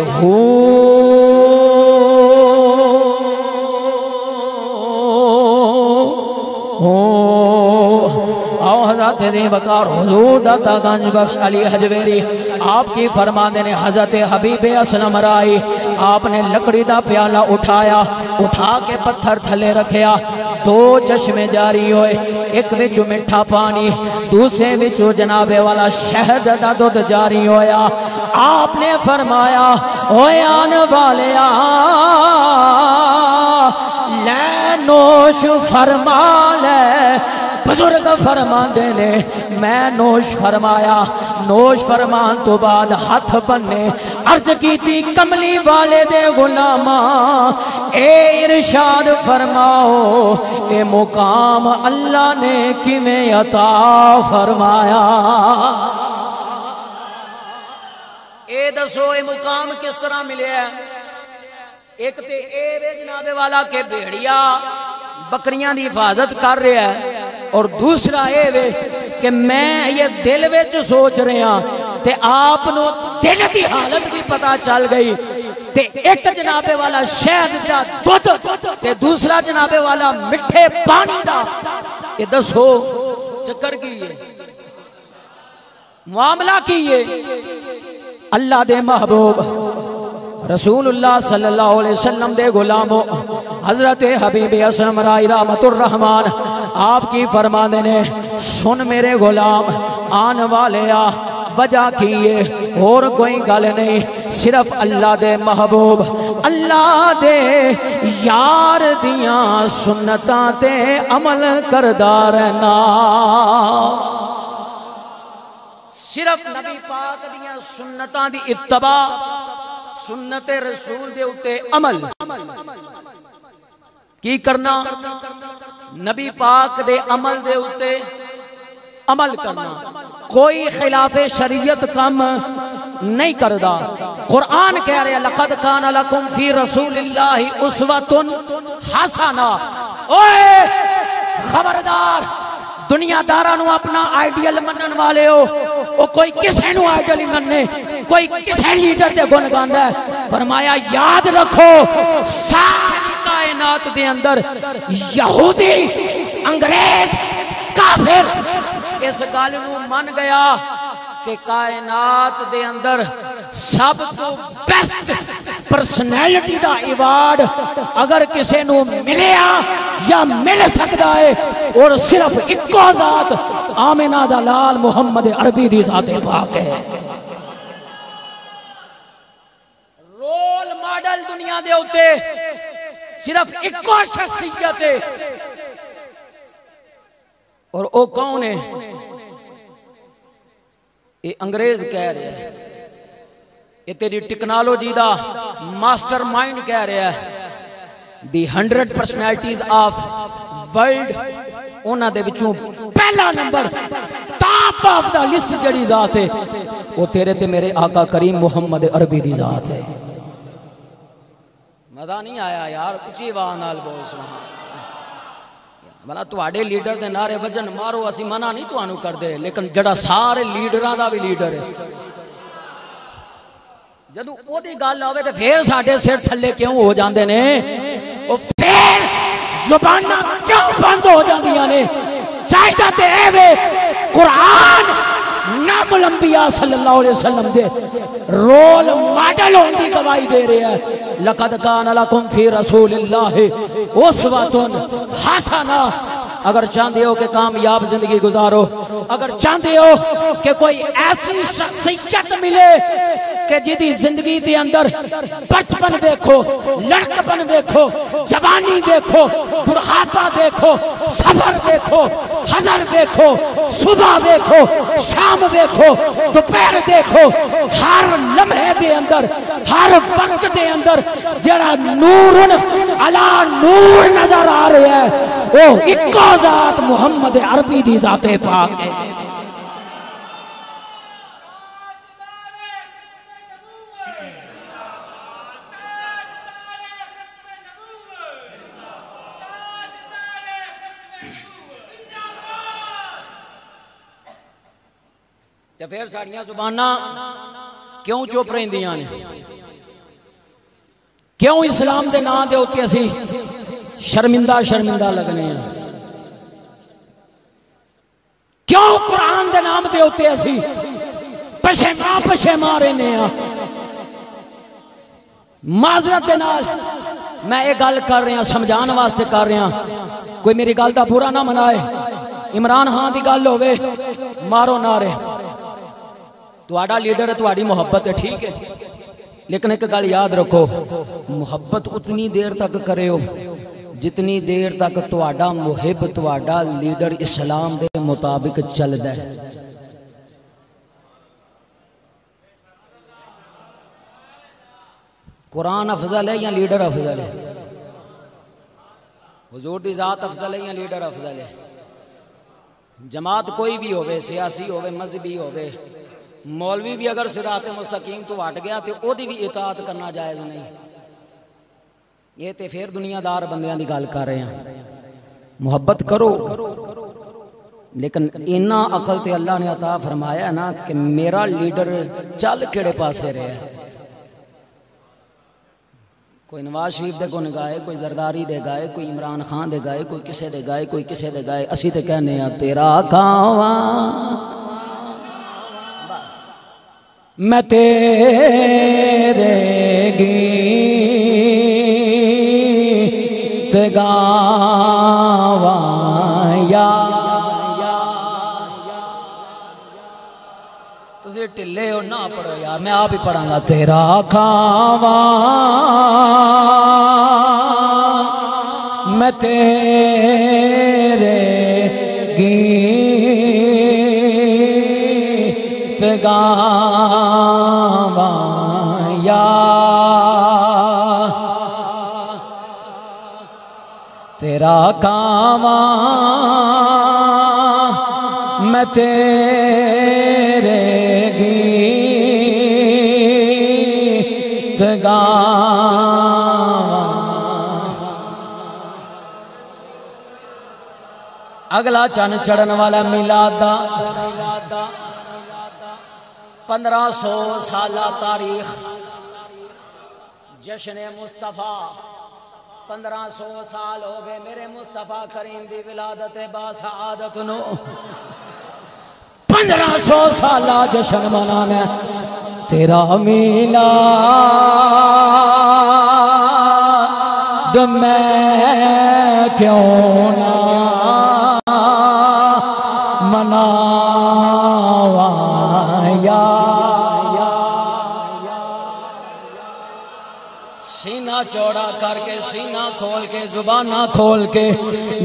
آؤ حضرت دے وقار حضور داتا گنج بخش علی حجویری آپ کی فرماندے نے حضرت حبیب اسلم رائی آپ نے لکڑی دا پیالہ اٹھایا اٹھا کے پتھر تھلے رکھیا دو چشمے جاری ہوئے ایک وچو مٹھا پانی دوسرے وچو جناب والا شہد دا دودھ جاری ہویا آپ نے فرمایا اوے آن والیا لے نوش فرما لے بزرگ فرماندے نے میں نوش فرمایا نوش فرمان تو بعد ہاتھ بننے عرض کی تھی کملی والے دے غلاماں اے ارشاد فرماؤ اے مقام اللہ نے کیویں عطا فرمایا اے دسو اے مقام کس طرح ملے ہے ایک تے اے وے جناب والا کے بھیڑیا بکریاں دی حفاظت کر رہا ہے اور دوسرا اے وے کہ میں یہ دل وچ سوچ رہا تے آپ نو دل دی حالت بھی پتا چل گئی تے ایک جناب والا شہد دا دودھ تے دوسرا جناب والا مٹھے پانی دا یہ دسو چکر کی ہے معاملہ کی ہے اللہ دے محبوب رسول اللہ صلی اللہ علیہ وسلم دے غلاموں حضرت حبیب اسلم رائی رحمت الرحمن آپ کی فرماندے نے سن میرے غلام آن والیا وجہ کیے اور کوئی گل نہیں صرف اللہ دے محبوب اللہ دے یار دیاں سنتاں تے عمل کردہ رہنا صرف نبی پاک دیاں سنتاں دی اتباع سنت رسول دے اتے عمل کی کرنا نبی پاک دے عمل دے اتے عمل کرنا کوئی خلاف شریعت کم نہیں کردا قرآن کہہ رہے لقد کان لکم فی رسول اللہ اسوۃ حسنہ اوے خبردار دنیا دارانو اپنا آئیڈیل منن والے ہو وہ کوئی کسے نو آئیڈیل مننے کوئی کسے لیڈر دے گن گاندہ ہے فرمایا یاد رکھو ساری کائنات دے اندر یہودی انگریز کافر اس گل نو من گیا کہ کائنات دے اندر سب تو بیسٹ پرسنالٹی دا ایوارڈ اگر کسے نو ملیا یا مل سکتا ہے اور صرف اکو ذات آمنہ دا لال محمد عربی دی ذات پاک ہے رول ماڈل دنیا دے ہوتے صرف اکو شخصیت ہے اور او کون ہے یہ انگریز کہہ رہے ہیں یہ تیری ٹیکنالوجی دا ماسٹر مائنڈ کہہ رہا ہے دی 100 پرسنالٹیز آف ورلڈ اونا دے بچوں پہلا number top of the list جڑی ذات ہے وہ تیرے تے میرے آقا کریم محمد عربی دی ذات ہے مزہ نہیں آیا یار کچھ ہی واہ نال بول سبحان بلا تواڈے لیڈر دے نعرے وجن مارو اسی منع نہیں تانوں کر دے لیکن جڑا سارے لیڈراں دا بھی لیڈر ہے جدوں او دی گل آوے تے پھر ساڈے سر تھلے کیوں ہو جاندے نے او پھر زباناں کیوں
بند ہو جاندیاں نے چاہیدہ تے اے وے قرآن نام الانبیاء صلی اللہ علیہ وسلم دے رول ماڈل ہوندی گواہی دے رہے ہیں لقد کان لکم فی رسول اللہ اسوۃ حسنہ اگر چاہتے ہو کہ کامیاب زندگی گزارو اگر چاہتے ہو کہ کوئی ایسی شخصیت ملے کہ جدی زندگی دے اندر بچپن دیکھو لڑکپن دیکھو جوانی دیکھو بڑھاپا دیکھو سفر دیکھو حضر دیکھو صبح دیکھو شام دیکھو دوپہر دیکھو ہر لمحے دے اندر ہر وقت دے اندر جڑا نورن علی نور نظر آ رہا ہے وہ اکو ذات محمد عربی دی ذات پاک ہے تے پھر ساڑیاں زباناں کیوں چپ رہندیاں نے کیوں اسلام دے نام دے اوتے اسی شرمندہ لگنے ہیں کیوں قرآن دے نام دے اوتے اسی پشیماں رہنے ہیں معذرت دے نال میں ایک گل کر رہا سمجھان واسطے کر رہا کوئی میری گل دا برا نہ منائے عمران خان دی گل ہوے مارو نعرے تہاڈا لیڈر ہے تہاڈی محبت ہے ٹھیک ہے لیکن ایک گل یاد رکھو محبت اتنی دیر تک کرے ہو جتنی دیر تک تہاڈا محب تہاڈا لیڈر اسلام دے مطابق چلدا ہے قرآن افضل ہے یا لیڈر افضل ہے حضور دی ذات افضل ہے یا لیڈر افضل ہے جماعت کوئی بھی ہوئے سیاسی ہوئے مذہبی ہوئے مولوی بھی اگر صراط مستقیم تو ہٹ گیا تو او دی بھی اطاعت کرنا جائز نہیں یہ تے پھر دنیا دار بندیاں دی گل کر رہے ہیں محبت کرو لیکن اینا عقل تے اللہ نے عطا فرمایا ہے نا کہ میرا لیڈر چل کیڑے پاسے رہے ہیں کوئی نواز شریف دے کو نگائے کوئی زرداری دے گائے کوئی عمران خان دے گائے کوئی کسے دے گائے کوئی کسے دے گائے اسی تے کہنے ہیں تیرا کھاواں میں تیرے گیت گاواں یا تسی ٹلے ہو نہ پڑھو یار میں آپ ہی پڑھاں گا تیرا کھاواں میں تیرے گیت گاواں یا تیرا کھاواں میں تیرے گیت گاواں اگلا چن چڑھن والا میلاد دا 1500 سالہ تاریخ جشن مصطفیٰ 1500 سال ہو گئے میرے مصطفیٰ کریم دی ولادت با سعادت نو 1500 سالہ جشن منانا تیرا میلاد میں کیوں نہ مناواں یا سینہ چوڑا کر کے سینہ کھول کے زبانہ کھول کے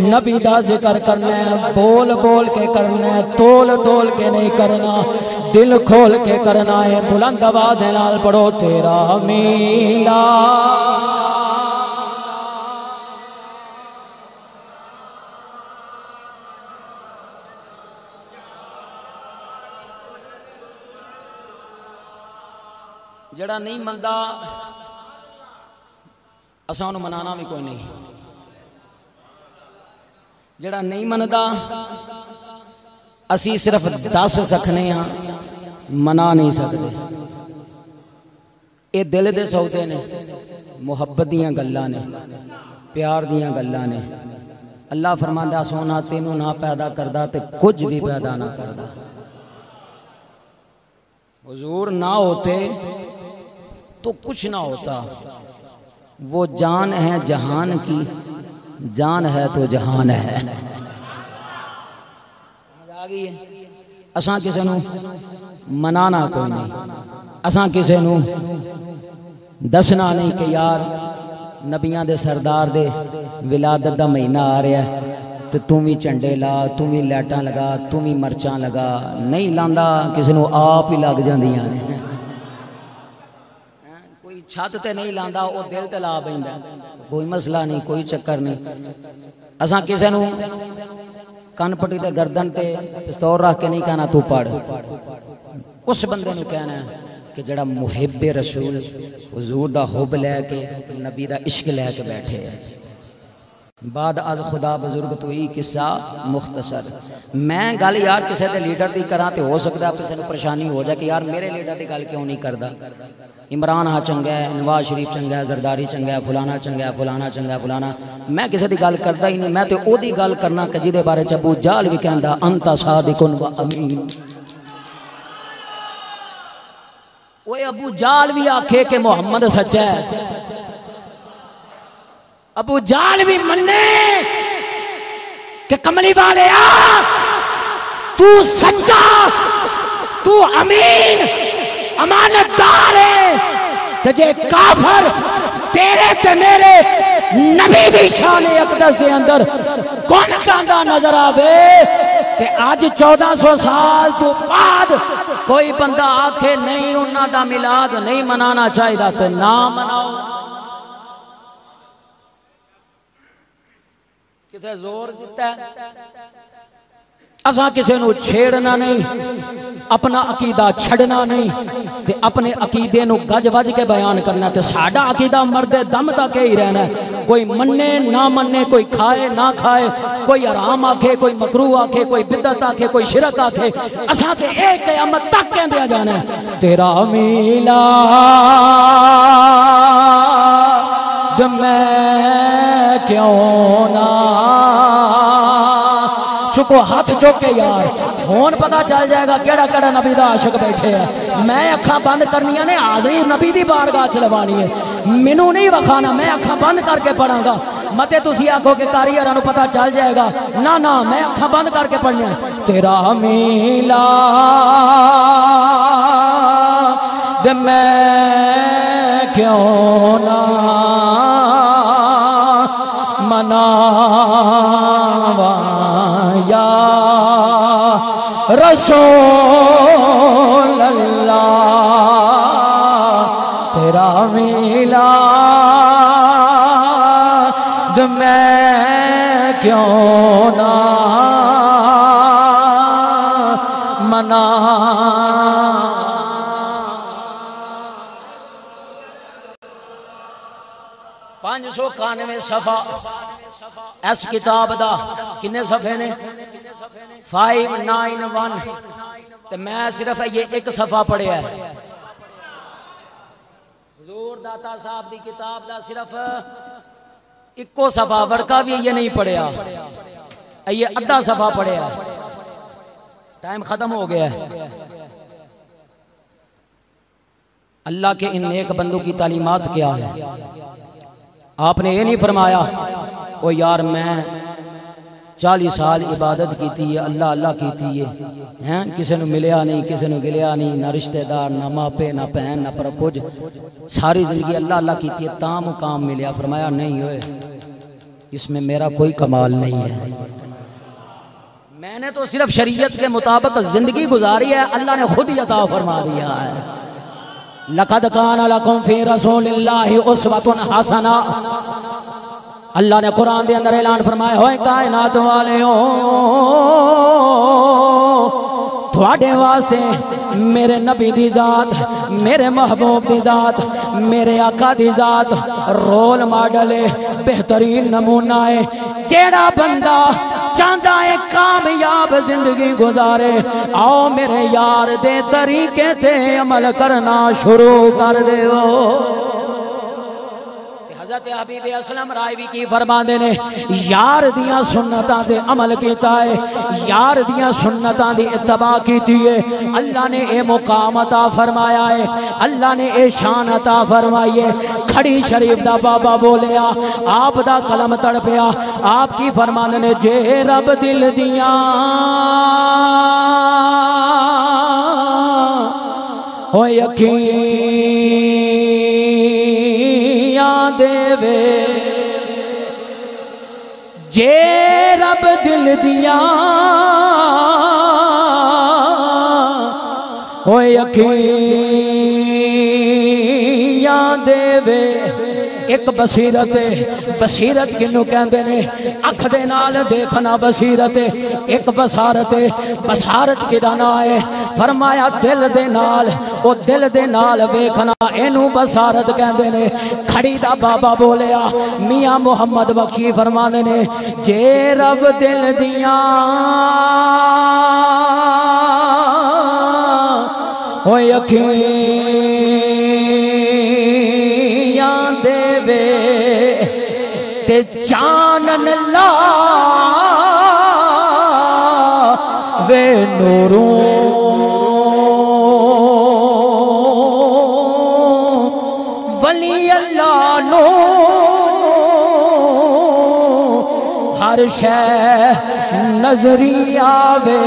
نبی دا ذکر کرنا ہے بول بول کے کرنا ہے تول تول کے نہیں کرنا دل کھول کے کرنا ہے بلند آواز نال پڑھو تیرا میلاد جڑا نہیں مندہ اساں انہوں منانا بھی کوئی نہیں جڑا نہیں مندہ اسی صرف 10 سکھنے ہاں منا نہیں سکتے اے دل دے سودے نے محبت دیاں گلاں نے پیار دیاں گلاں نے اللہ فرماندا سونا تینوں نہ پیدا کردا تے کچھ بھی پیدا نہ کردا. حضور نہ ہوتے تو کچھ نہ ہوتا. وہ جان ہے جہان کی، جان ہے تو جہان ہے. سمجھ آ گئی ہے؟ اساں کسے نو منانا کوئی نہیں، اساں کسے نو دسنا نہیں کہ یار نبیاں دے سردار دے ولادت دا مہینہ آ رہا ہے تو تم بھی چنڈے لا، تم بھی لائٹاں لگا، تم بھی مرچاں لگا. نہیں لاندا کسے نو آپ ہی لگ جاندیاں نے. کوئی چھت تے نہیں لاندا او دل تے لا پیندا، کوئی مسئلہ نہیں، کوئی چکر نہیں. اساں کسے نو کن پٹی تے گردن تے پستول رکھ کے نہیں کہنا تو پڑھ. اس بندے نو کہنا ہے کہ جڑا محب رسول حضور دا حب لے کے نبی دا عشق لے کے بیٹھے ہے. بعد از خدا بزرگ تو ہی قصہ مختصر. میں گل یار کسے دے لیڈر دی کراں تے ہو سکدا کسے نو پریشانی ہو جائے کہ یار میرے لیڈر دی گل کیوں نہیں کردا. عمران ہاں چنگا ہے، نواز شریف چنگا ہے، زرداری چنگا ہے، فلانا چنگا ہے، فلانا چنگا ہے، فلانا. میں کسے دی گل کردا ہی نہیں. میں تے او دی گل کرنا کہ جدے بارے چ ابو جہل بھی کہندا انت صادق و امین. وہ ابو جال بھی آکھے کہ محمد سچا ہے، ابو جال بھی منے کہ کملی والے تو سچا، تو امین، امانت دار ہے. تجھے کافر تیرے تے میرے نبی دی شان اقدس دے اندر کون کاندا نظر آوے تے آج 1400 سال تو بعد کوئی بندہ آکھے نہیں انہاں دا میلاد نہیں منانا چاہیے تے نہ مناؤ. کسے زور دیتا ہے اساں کسے نو چھیڑنا نہیں، اپنا عقیدہ چھڑنا نہیں تے اپنے عقیدے نو گج وج کے بیان کرنا. تے ساڈا عقیدہ مرد دم تک ہی رہنا ہے. کوئی منے نہ منے، کوئی کھائے نہ کھائے، کوئی حرام آکھے، کوئی مکروہ آکھے، کوئی بدعت آکھے، کوئی شرک آکھے، اساں تے ایک قیامت تک کہندے جانا ہے تیرا میلاد میں کیوں نہ. چکو ہاتھ چوک کے یار ہون پتا چل جائے گا کیڑا کیڑا نبی دا عاشق بیٹھے ہے. میں اکھاں بند کرنیاں نے، حاضری نبی دی بارگاہ چ لوانی ہے. مینوں نہیں وکھانا، میں اکھاں بند کر کے پڑھاں گا. متے تسی آکھو کہ قاری یاراں نوں پتا چل جائے گا. نہ نہ میں اکھاں بند کر کے پڑھنا ہے. تیرا میلاد میں کیوں نہ مناواں یا رسول اللہ. تیرا میلاد میں کیوں نہ مناواں. پانچ سو 91 صفحہ اس کتاب دا کنے صفحے نے 591 تے میں صرف یہ ایک صفحہ پڑھیا ہے. حضور داتا صاحب دی کتاب دا صرف ایکو صفحہ ورکا بھی یہ نہیں پڑھیا، یہ ادھا صفحہ پڑھیا. ٹائم ختم ہو گیا ہے. اللہ کے ان نیک بندوں کی تعلیمات کیا ہے؟ آپ نے یہ نہیں فرمایا او یار میں 40 سال عبادت کیتی ہے، اللہ اللہ کیتی ہے، کسی نے ملیا نہیں، کسی نے گلیا نہیں، نہ رشتہ دار، نہ ماپے، نہ بہن، نہ پر کچھ، ساری زندگی اللہ اللہ کیتی ہے، تا مقام ملیا. فرمایا نہیں ہوئے، اس میں میرا کوئی کمال نہیں ہے. میں نے تو صرف شریعت کے مطابق زندگی گزاری ہے، اللہ نے خود ہی عطا فرما دیا ہے. لقد کان لکم فی رسول اللہ اسوۃ حسنہ. اللہ نے قرآن دے اندر اعلان فرمایا ہوئے کائنات والیوں تھوڑے واسطے میرے نبی دی ذات، میرے محبوب دی ذات، میرے آقا دی ذات رول ماڈل ہے، بہترین نمونہ ہے. جیڑا بندہ چاہتا ہے کامیاب زندگی گزارے، آؤ میرے یار دے طریقے تے عمل کرنا شروع کر دیو. حضرت حبیب اسلم رائوی کی فرماندے نے یار دیاں سنتاں تے عمل کیتا ہے یار دیاں سنتاں دی اتباع کیتی ہے اللہ نے اے مقام عطا فرمایا ہے اللہ نے اے شان عطا فرمائی ہے کھڑی شریف دا بابا بولیا آپ دا قلم تڑپیا آپ کی فرماندے نے جے رب دل دیاں او یقین دے وے جے رب دل دیاں او یقین دے وے ایک بصیرت بصیرت کنو کہندے نے اکھ دے نال دیکھنا بصیرت ایک بصارت بصارت کدا نا ہے فرمایا دل دے نال او دل دے نال ویکھنا اینو بصارت کہندے نے کھڑی دا بابا بولیا میاں محمد بخشی فرماندے نے جے رب دل دیاں او یقین دے وے تے جانن لا وے نوروں ولی اللہ نو ہر شے نظری آوے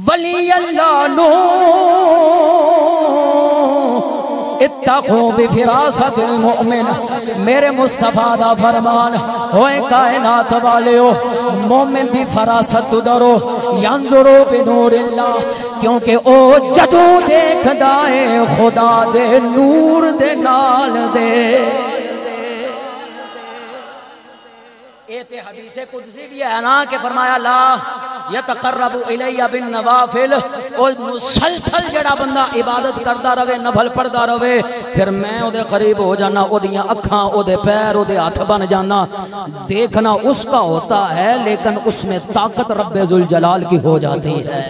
ولی اللہ نو اتقو بفراست المؤمن میرے مصطفیٰ دا فرمان ہوئے کائنات والیو مومن دی فراست درو ینظرو بنور اللہ کیونکہ او جدو دیکھ دائے خدا دے نور دے نال دے ایتے حدیث قدسی بھی ہے نا کہ فرمایا لا یتقرب الی بالنوافل او مسلسل جڑا بندہ عبادت کردا رہے نفل پڑھدا رہے پھر میں او دے قریب ہو جانا او دیاں اکھاں او دے پیر او دے ہاتھ بن جانا دیکھنا اس کا ہوتا ہے لیکن اس میں طاقت رب ذوالجلال کی ہو جاتی ہے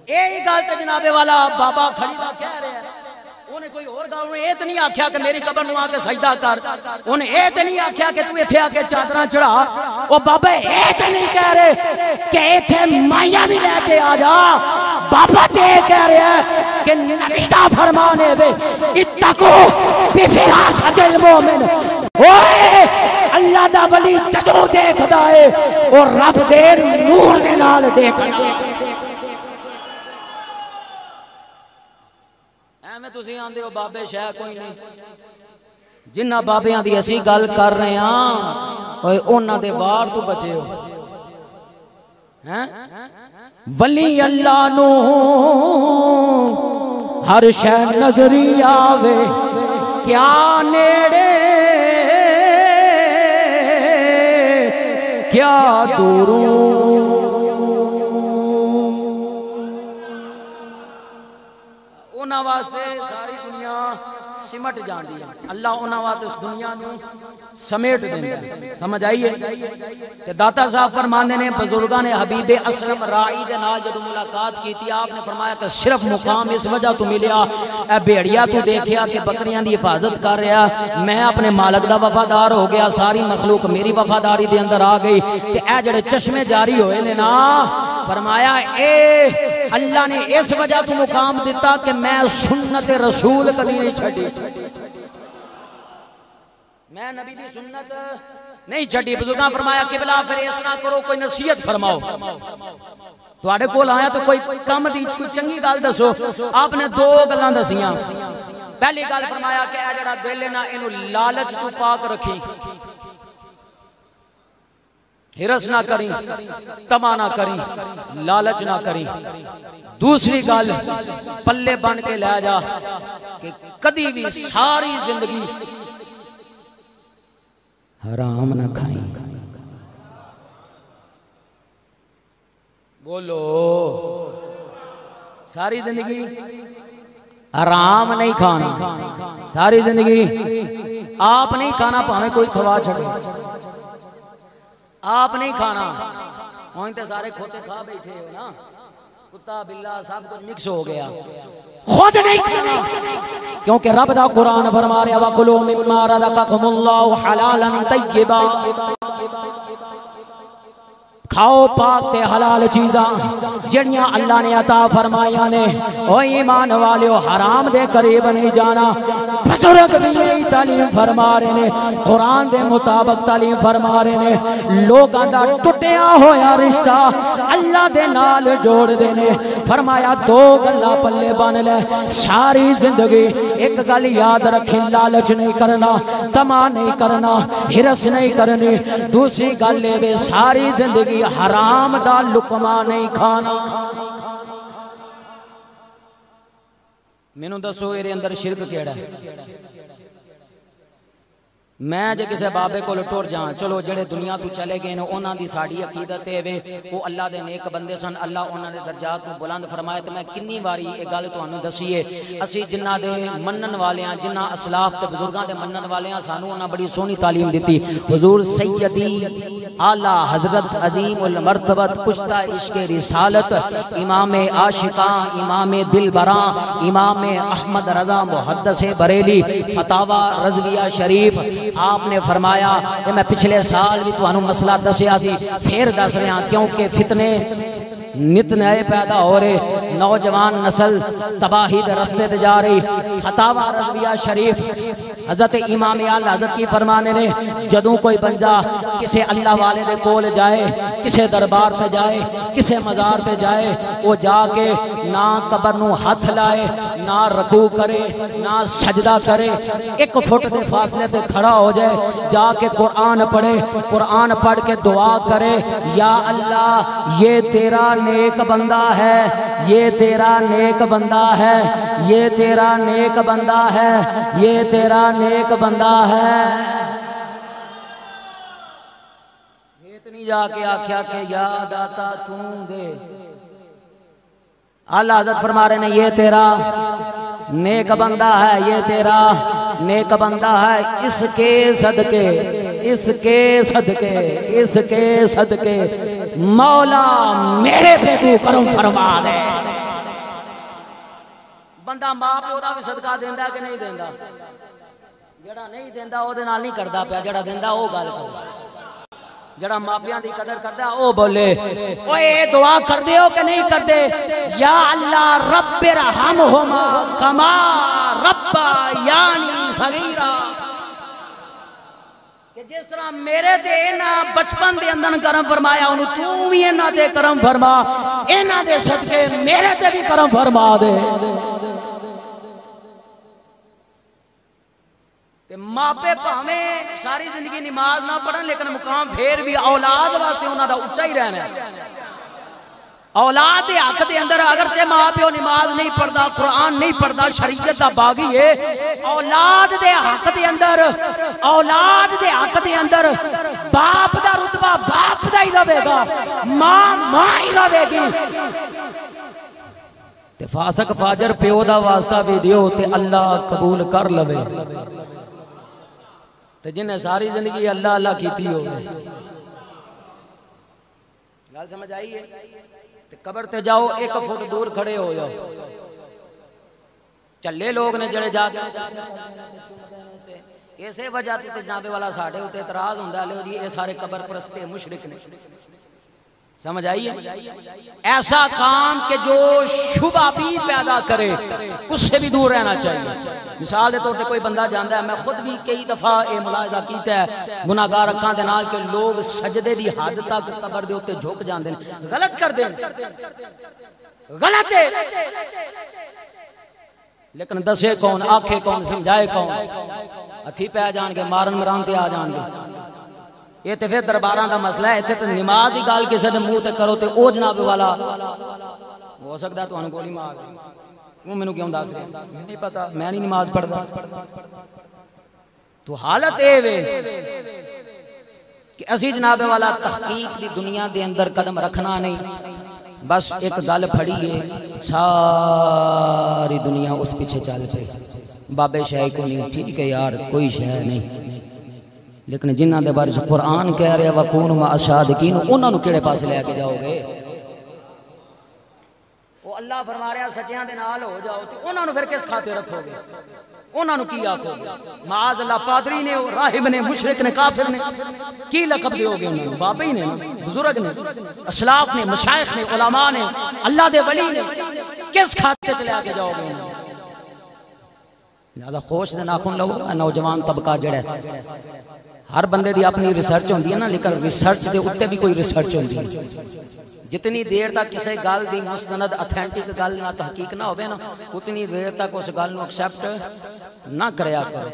یہی گل تے جناب والا بابا کھڑی دا کہہ رہے ہیں انہیں کوئی اور گاؤں نے ایت نہیں آکھیا کہ میری قبر نو آ کے سجدہ کر انہیں ایت نہیں آکھیا کہ تو ایتھے آ کے چادراں چڑھا وہ بابا ایت نہیں کہہ رہے کہ ایتھے مائیاں بھی لے کے آ جا بابا تے کہہ رہے ہیں کہ نبی دا فرمان ہے وے اتقو بفراست المومن اوئے اللہ دا ولی جدوں دیکھدا ہے اور رب دے نور دے نال دیکھدا میں تسی آندے ہو بابے شاہ کوئی نہیں جنہ بابیاں دی اسی گل کر رہے ہاں اوئے انہاں دے وار تو بچے ہو ولی اللہ نو ہر شے نظری آوے کیا نیڑے کیا دوروں انہاں واسطے ساری دنیا سمٹ جاندی ہے اللہ انہاں واسطے اس دنیا نو سمیٹ دیندا ہے سمجھ آئیے تے داتا صاحب فرماندے نے بزرگاں نے حبیب اسلم رائی دے نال جدوں ملاقات کیتی آپ نے فرمایا کہ صرف مقام اس وجہ تو ملیا اے بھیڑیا تو دیکھیا کہ بکریاں دی حفاظت کر رہا میں اپنے مالک دا وفادار ہو گیا ساری مخلوق میری وفاداری دے اندر آ گئی تے اے جڑے چشمے جاری ہوئے نے نا فرمایا اے اللہ نے اس وجہ تو مقام دیتا کہ میں سنت رسول کبھی نہیں چھڑی میں نبی دی سنت نہیں چھڑی بزرگاں فرمایا قبلہ پھر اس طرح کرو کوئی نصیحت فرماؤ تو آڑے کول آیا تو کوئی کم دی کوئی چنگی گل دسو آپ نے دو گلاں دسیاں پہلی گل فرمایا کہ اے جڑا دل ہے نا اینو لالچ تو پاک رکھی ہرس نہ کریں تما نہ کریں لالچ نہ کریں دوسری گل پلے بن کے لے جا کہ کدی بھی ساری زندگی حرام نہ کھائیں بولو ساری زندگی حرام نہیں کھانا ساری زندگی آپ نہیں کھانا پاویں کوئی کھوا چھڑے آپ نہیں کھانا ہوئیں تے سارے کھوتے کھا بیٹھے ہو نا کتا بلا سب کچھ مکس ہو گیا خود نہیں کھانا کیونکہ رب دا قرآن فرما رہا وَكُلُوا مِمَّا رَزَقَكُمُ اللَّهُ حَلَالًا طَيِّبًا کھاؤ پاک تے حلال چیزاں جڑیاں اللہ نے عطا فرمایا نے او ایمان والیو حرام دے قریب نہیں جانا بزرگ بھی یہی تعلیم فرما رہے نے قرآن دے مطابق تعلیم فرما رہے نے لوگاں دا ٹوٹیا ہویا رشتہ اللہ دے نال جوڑ دے نے فرمایا دو گلاں پلے بن لے ساری زندگی ایک گل یاد رکھی لالچ نہیں کرنا طمع نہیں کرنا ہرس نہیں کرنی دوسری گل اے ساری زندگی حرام دا لقمہ نہیں کھانا مینوں دسو میرے اندر شرک کیڑا ہے میں جے کسے بابے کو ٹر جاں چلو جڑے دنیا تو چلے گئے نے انہاں دی ساڈی عقیدت ہے وہ اللہ دے نیک بندے سن اللہ انہاں دے درجات کو بلند فرمائے تے میں کنی واری یہ گل تانوں دسی ہے اسی جنہاں دے منن والیاں جنہاں اسلاف تے بزرگاں دے منن والیاں سانو انہاں بڑی سونی تعلیم دتی حضور سیدی اعلی حضرت عظیم المرتبت کشتہ عشق رسالت امام عاشقاں امام دلبراں امام احمد رضا محدث بریلی فتاوی رضویہ شریف آپ نے فرمایا کہ میں پچھلے سال بھی تانوں مسئلہ دسیا سی پھر دس رہا کیونکہ فتنے نت نئے پیدا ہو رہے نوجوان نسل تباہی دے رستے تے جا رہی فتاوی رضویہ شریف حضرت امام اعلی حضرت کی فرمانے نے جدوں کوئی بندہ کسے اللہ والے دے کول جائے کسے دربار تے جائے کسے مزار تے جائے وہ جا کے نہ قبر نو ہاتھ لائے نہ رکوع کرے نہ سجدہ کرے ایک فٹ دے فاصلے تے کھڑا ہو جائے جا کے قرآن پڑھے قرآن پڑھ کے دعا کرے یا اللہ یہ تیرا نیک بندہ ہے یہ تیرا نیک بندہ ہے یہ تیرا نیک بندہ ہے یہ تیرا نیک بندہ ہے اتنی جا کے آکھیا کہ یاد آتا توں دے اللہ حضرت فرما رہے ہیں یہ تیرا نیک بندہ ہے یہ تیرا نیک بندہ ہے اس کے صدقے اس کے صدقے اس کے صدقے مولا میرے پہ تو کرم فرما دے بندہ ماں پہ دا بھی صدقہ دیندا کہ نہیں دیندا جڑا نہیں دیندا او دے نال نہیں کردا پیا جڑا دیندا او گل کردا جڑا ماپیاں دی قدر کردا او بولے اوے دعا کر دے ہو کہ نہیں کر دے یا اللہ رب ارحمہما کما ربیانی صغیرا کہ جس طرح میرے تے انہاں بچپن دے اندر کرم فرمایا انہوں تو بھی انہاں تے کرم فرما انہاں دے صدقے میرے تے بھی کرم فرما دے ماپے پاویں ساری زندگی نماز نہ پڑھن لیکن مقام پھر بھی اولاد واسطے انہاں دا اونچا ہی رہنا ہے اولاد دے حق دے اندر اگرچہ ماں پیو نماز نہیں پڑھدا قرآن نہیں پڑھدا شریعت دا باغی ہے اولاد دے حق دے اندر اولاد دے حق دے اندر باپ دا رتبہ باپ دا ہی رہے گا ماں ماں ہی رہے گی تے فاسق فاجر پیو دا واسطہ بھی دیو تے اللہ قبول کر لوے تے جنہیں ساری زندگی اللہ اللہ کیتی ہو گل سمجھ آئی ہے تے قبر تے جاؤ ایک فٹ دور کھڑے ہو جاؤ چلے لوگ نے جڑے جا کے اسے وجہ تے جناب والا ساڈے اوتے اعتراض ہوندا لے جی اے سارے قبر پرستے مشرک نے سمجھ آئی ہے ایسا کام کہ جو شبہ بھی پیدا کرے اس سے بھی دور رہنا چاہیے مثال دے طور پہ کوئی بندہ جاندا ہے میں خود بھی کئی دفعہ یہ ملاحظہ کیتا ہے گناہگار اکھاں دے نال کہ لوگ سجدے دی حد تک قبر دے اوتے جھک جاندے نے غلط کر دین غلط ہے لیکن دسے کون آکھے کون سمجھائے کون ہتھی پہ جان کے مارن مران تے آ جان گے یہ تے پھر درباراں دا مسئلہ ہے تے نماز دی گل کسے دے منہ تے کرو تے او جناب والا ہو سکدا تانوں گولی مار وہ مینوں کیوں دس رہے نہیں پتہ میں نہیں نماز پڑھدا تو حالت اے وے کہ اسی جناب والا تحقیق دی دنیا دے اندر قدم رکھنا نہیں بس ایک گل پھڑی ہے ساری دنیا اس پیچھے چل پئی بابے شے کو نہیں ٹھیک ہے یار کوئی شے نہیں لیکن جنہاں دے بارے قرآن کہہ رہے وَكُونُوا مَعَ الصَّادِقِينَ انہاں نوں کیڑے پاسے لے کے جاؤ گے اللہ فرما رہا سچیاں دے نال ہو جاؤ تے انہاں نوں پھر کس کھاتے رکھو گے؟ انہاں نوں کی آکھو گے؟ معاذ اللہ پادری نے راہب نے مشرک نے کافر نے کی لقب دیو گے؟ انہاں بابے ہی نے بزرگ نے اسلاف نے مشائخ نے علماء نے اللہ دے ولی نے کس کھاتے چ لے کے جاؤ گے؟ لہذا خوش دے ناخن لو نوجوان طبقہ جڑا ہے ہر بندے دی اپنی ریسرچ ہوندی ہے نا لیکن ریسرچ دے اوتے بھی کوئی ریسرچ ہوندی ہے جتنی دیر تک کسی گل دی مستند اتھینٹک گل نہ تحقیق نہ ہوئے نا اتنی دیر تک اس گل نو ایکسپٹ نہ کریا کرو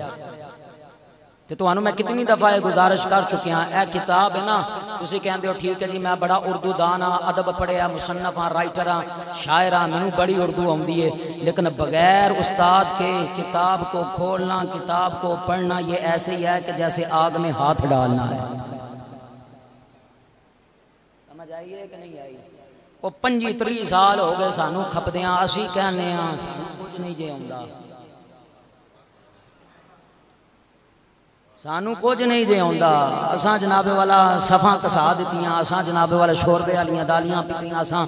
تے تو انہوں میں کتنی دفعہ گزارش کر چکی ہاں اے کتاب ہے نا تسی کہندے ہو ٹھیک ہے جی میں بڑا اردو دانا ادب پڑھیا مصنف ہاں رائٹر ہاں شاعر ہاں میں بڑی اردو آندی ہے لیکن بغیر استاد کے کتاب کو کھولنا کتاب کو پڑھنا یہ ایسے ہی ہے کہ جیسے آگ میں ہاتھ ڈالنا ہے سمجھ آئیے کہ نہیں آئی وہ 25-30 سال ہو گئے سانو کھپدیاں اسی کہنے ہاں کچھ نہیں جے ہوندا سانو کچھ نہیں جے ہوندا اساں جناب والا صفاں کسا دتیاں اساں جناب والا شوربے والیاں دالیاں پیتیاں اساں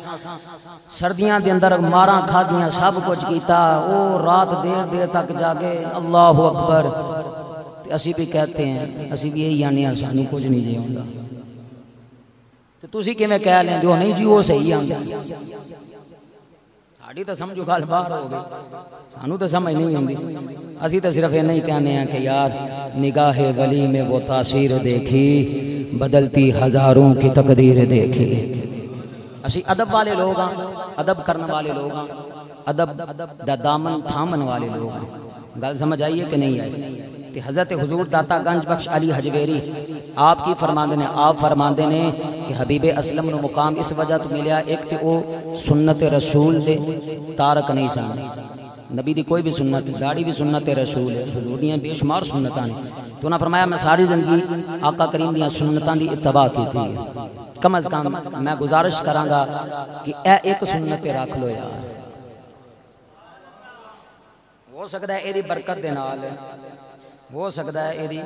سردیاں دے اندر ماراں کھادیاں سب کچھ کیتا او رات دیر تک جاگے اللہ اکبر تے اسی بھی کہتے ہیں اسی بھی یہی آنے سانو کچھ نہیں جے ہوندا تے تسی کیویں کہہ لیندے ہو نہیں جی وہ صحیح آندا ساڈی تے سمجھو گل باہر ہو گئی سانو تے سمجھ نہیں ہوندی اسی تے صرف یہ نہیں کہنے ہیں کہ یار نگاہ ولی میں وہ تاثیر دیکھی بدلتی ہزاروں کی تقدیر دیکھی اسی ادب والے لوگ ہاں ادب کرنے والے لوگ ہاں ادب دا دامن تھامن والے لوگ ہیں گل سمجھ آئیے کہ نہیں آئی کہ حضرت حضور داتا گنج بخش علی حجویری آپ کی فرماندے نے کہ حبیب اسلم نو مقام اس وجہ تو ملیا ایک تے او سنت رسول دے تارک نہیں سن نبی دی کوئی بھی سنت داڑھی بھی سنت رسول ہے حضور دیاں بے شمار سنتاں نے تو انہاں فرمایا میں ساری زندگی آقا کریم دیاں سنتاں دی اتباع کی تھی کم از کم میں گزارش کراں گا کہ اے ایک سنت رکھ لو یار ہو سکتا ہے ایدی برکت دے نال ہو سکتا ہے ایدی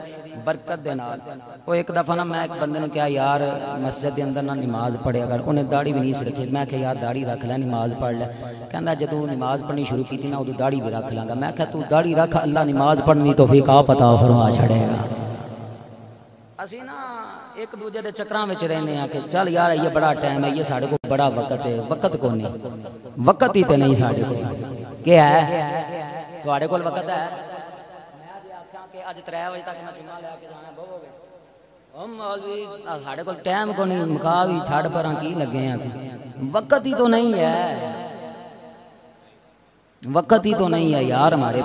برکت دے نال وہ ایک دفعہ نا میں ایک بندے نے کہا یار مسجد دے اندر نا نماز پڑھے اگر انہیں داڑھی بھی نہیں سی رکھی میں کہا یار داڑھی رکھ لے نماز پڑھ لے کہندا جدوں نماز پڑھنی شروع کی تھی نا ادو داڑھی بھی رکھ لاں گا میں کہا تو داڑھی رکھ اللہ نماز پڑھنی توفیق آپ عطا فرما چھڑے گا اسی نا ایک دوجے دے چکراں وچ رہنے ہیں کہ چل یار یہ بڑا ٹائم ہے یہ ساڈے کو بڑا وقت ہے وقت کو نہیں وقت ہی تے نہیں ساڈے کو کیا ہے تواڈے کول وقت ہے کہ اج 3 بجے تک میں جمعہ لے کے جانا بہو گے ہم مولوی ساڈے کول ٹائم کو نہیں مکا بھی چھڑ پراں کی لگے ہیں وقت ہی تو نہیں ہے وقت ہی تو نہیں ہے یار ہمارے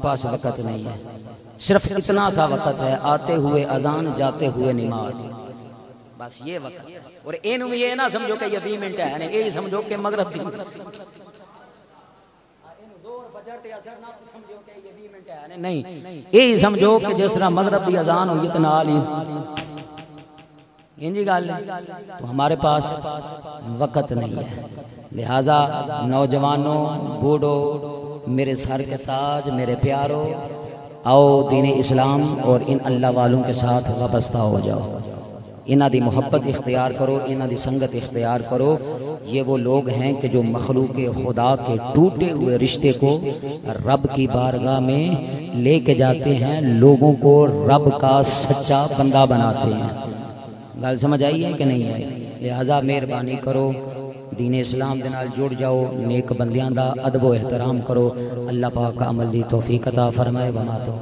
پاس وقت نہیں ہے صرف اتنا سا وقت ہے آتے ہوئے اذان جاتے ہوئے نماز بس یہ وقت اور اینو یہ نہ سمجھو کہ یہ 20 منٹ ہے نہیں یہ سمجھو کہ مغرب دی نہیں یہ سمجھو کہ جس طرح مغرب دی اذان ہوئی تو نال ہی انجی گل تو ہمارے پاس وقت نہیں ہے لہذا نوجوانوں بوڑھو میرے سر کے تاج میرے پیارو آؤ دین اسلام اور ان اللہ والوں کے ساتھ وابستہ ہو جاؤ انہ دی محبت اختیار کرو انہ دی سنگت اختیار کرو یہ وہ لوگ ہیں کہ جو مخلوق خدا کے ٹوٹے ہوئے رشتے کو رب کی بارگاہ میں لے کے جاتے ہیں لوگوں کو رب کا سچا بندہ بناتے ہیں گل سمجھ آئی ہے کہ نہیں آئی لہذا مہربانی کرو دین اسلام دے نال جڑ جاؤ نیک بندیاں دا ادب و احترام کرو اللہ پاک عمل دی توفیق عطا فرمائے وما تو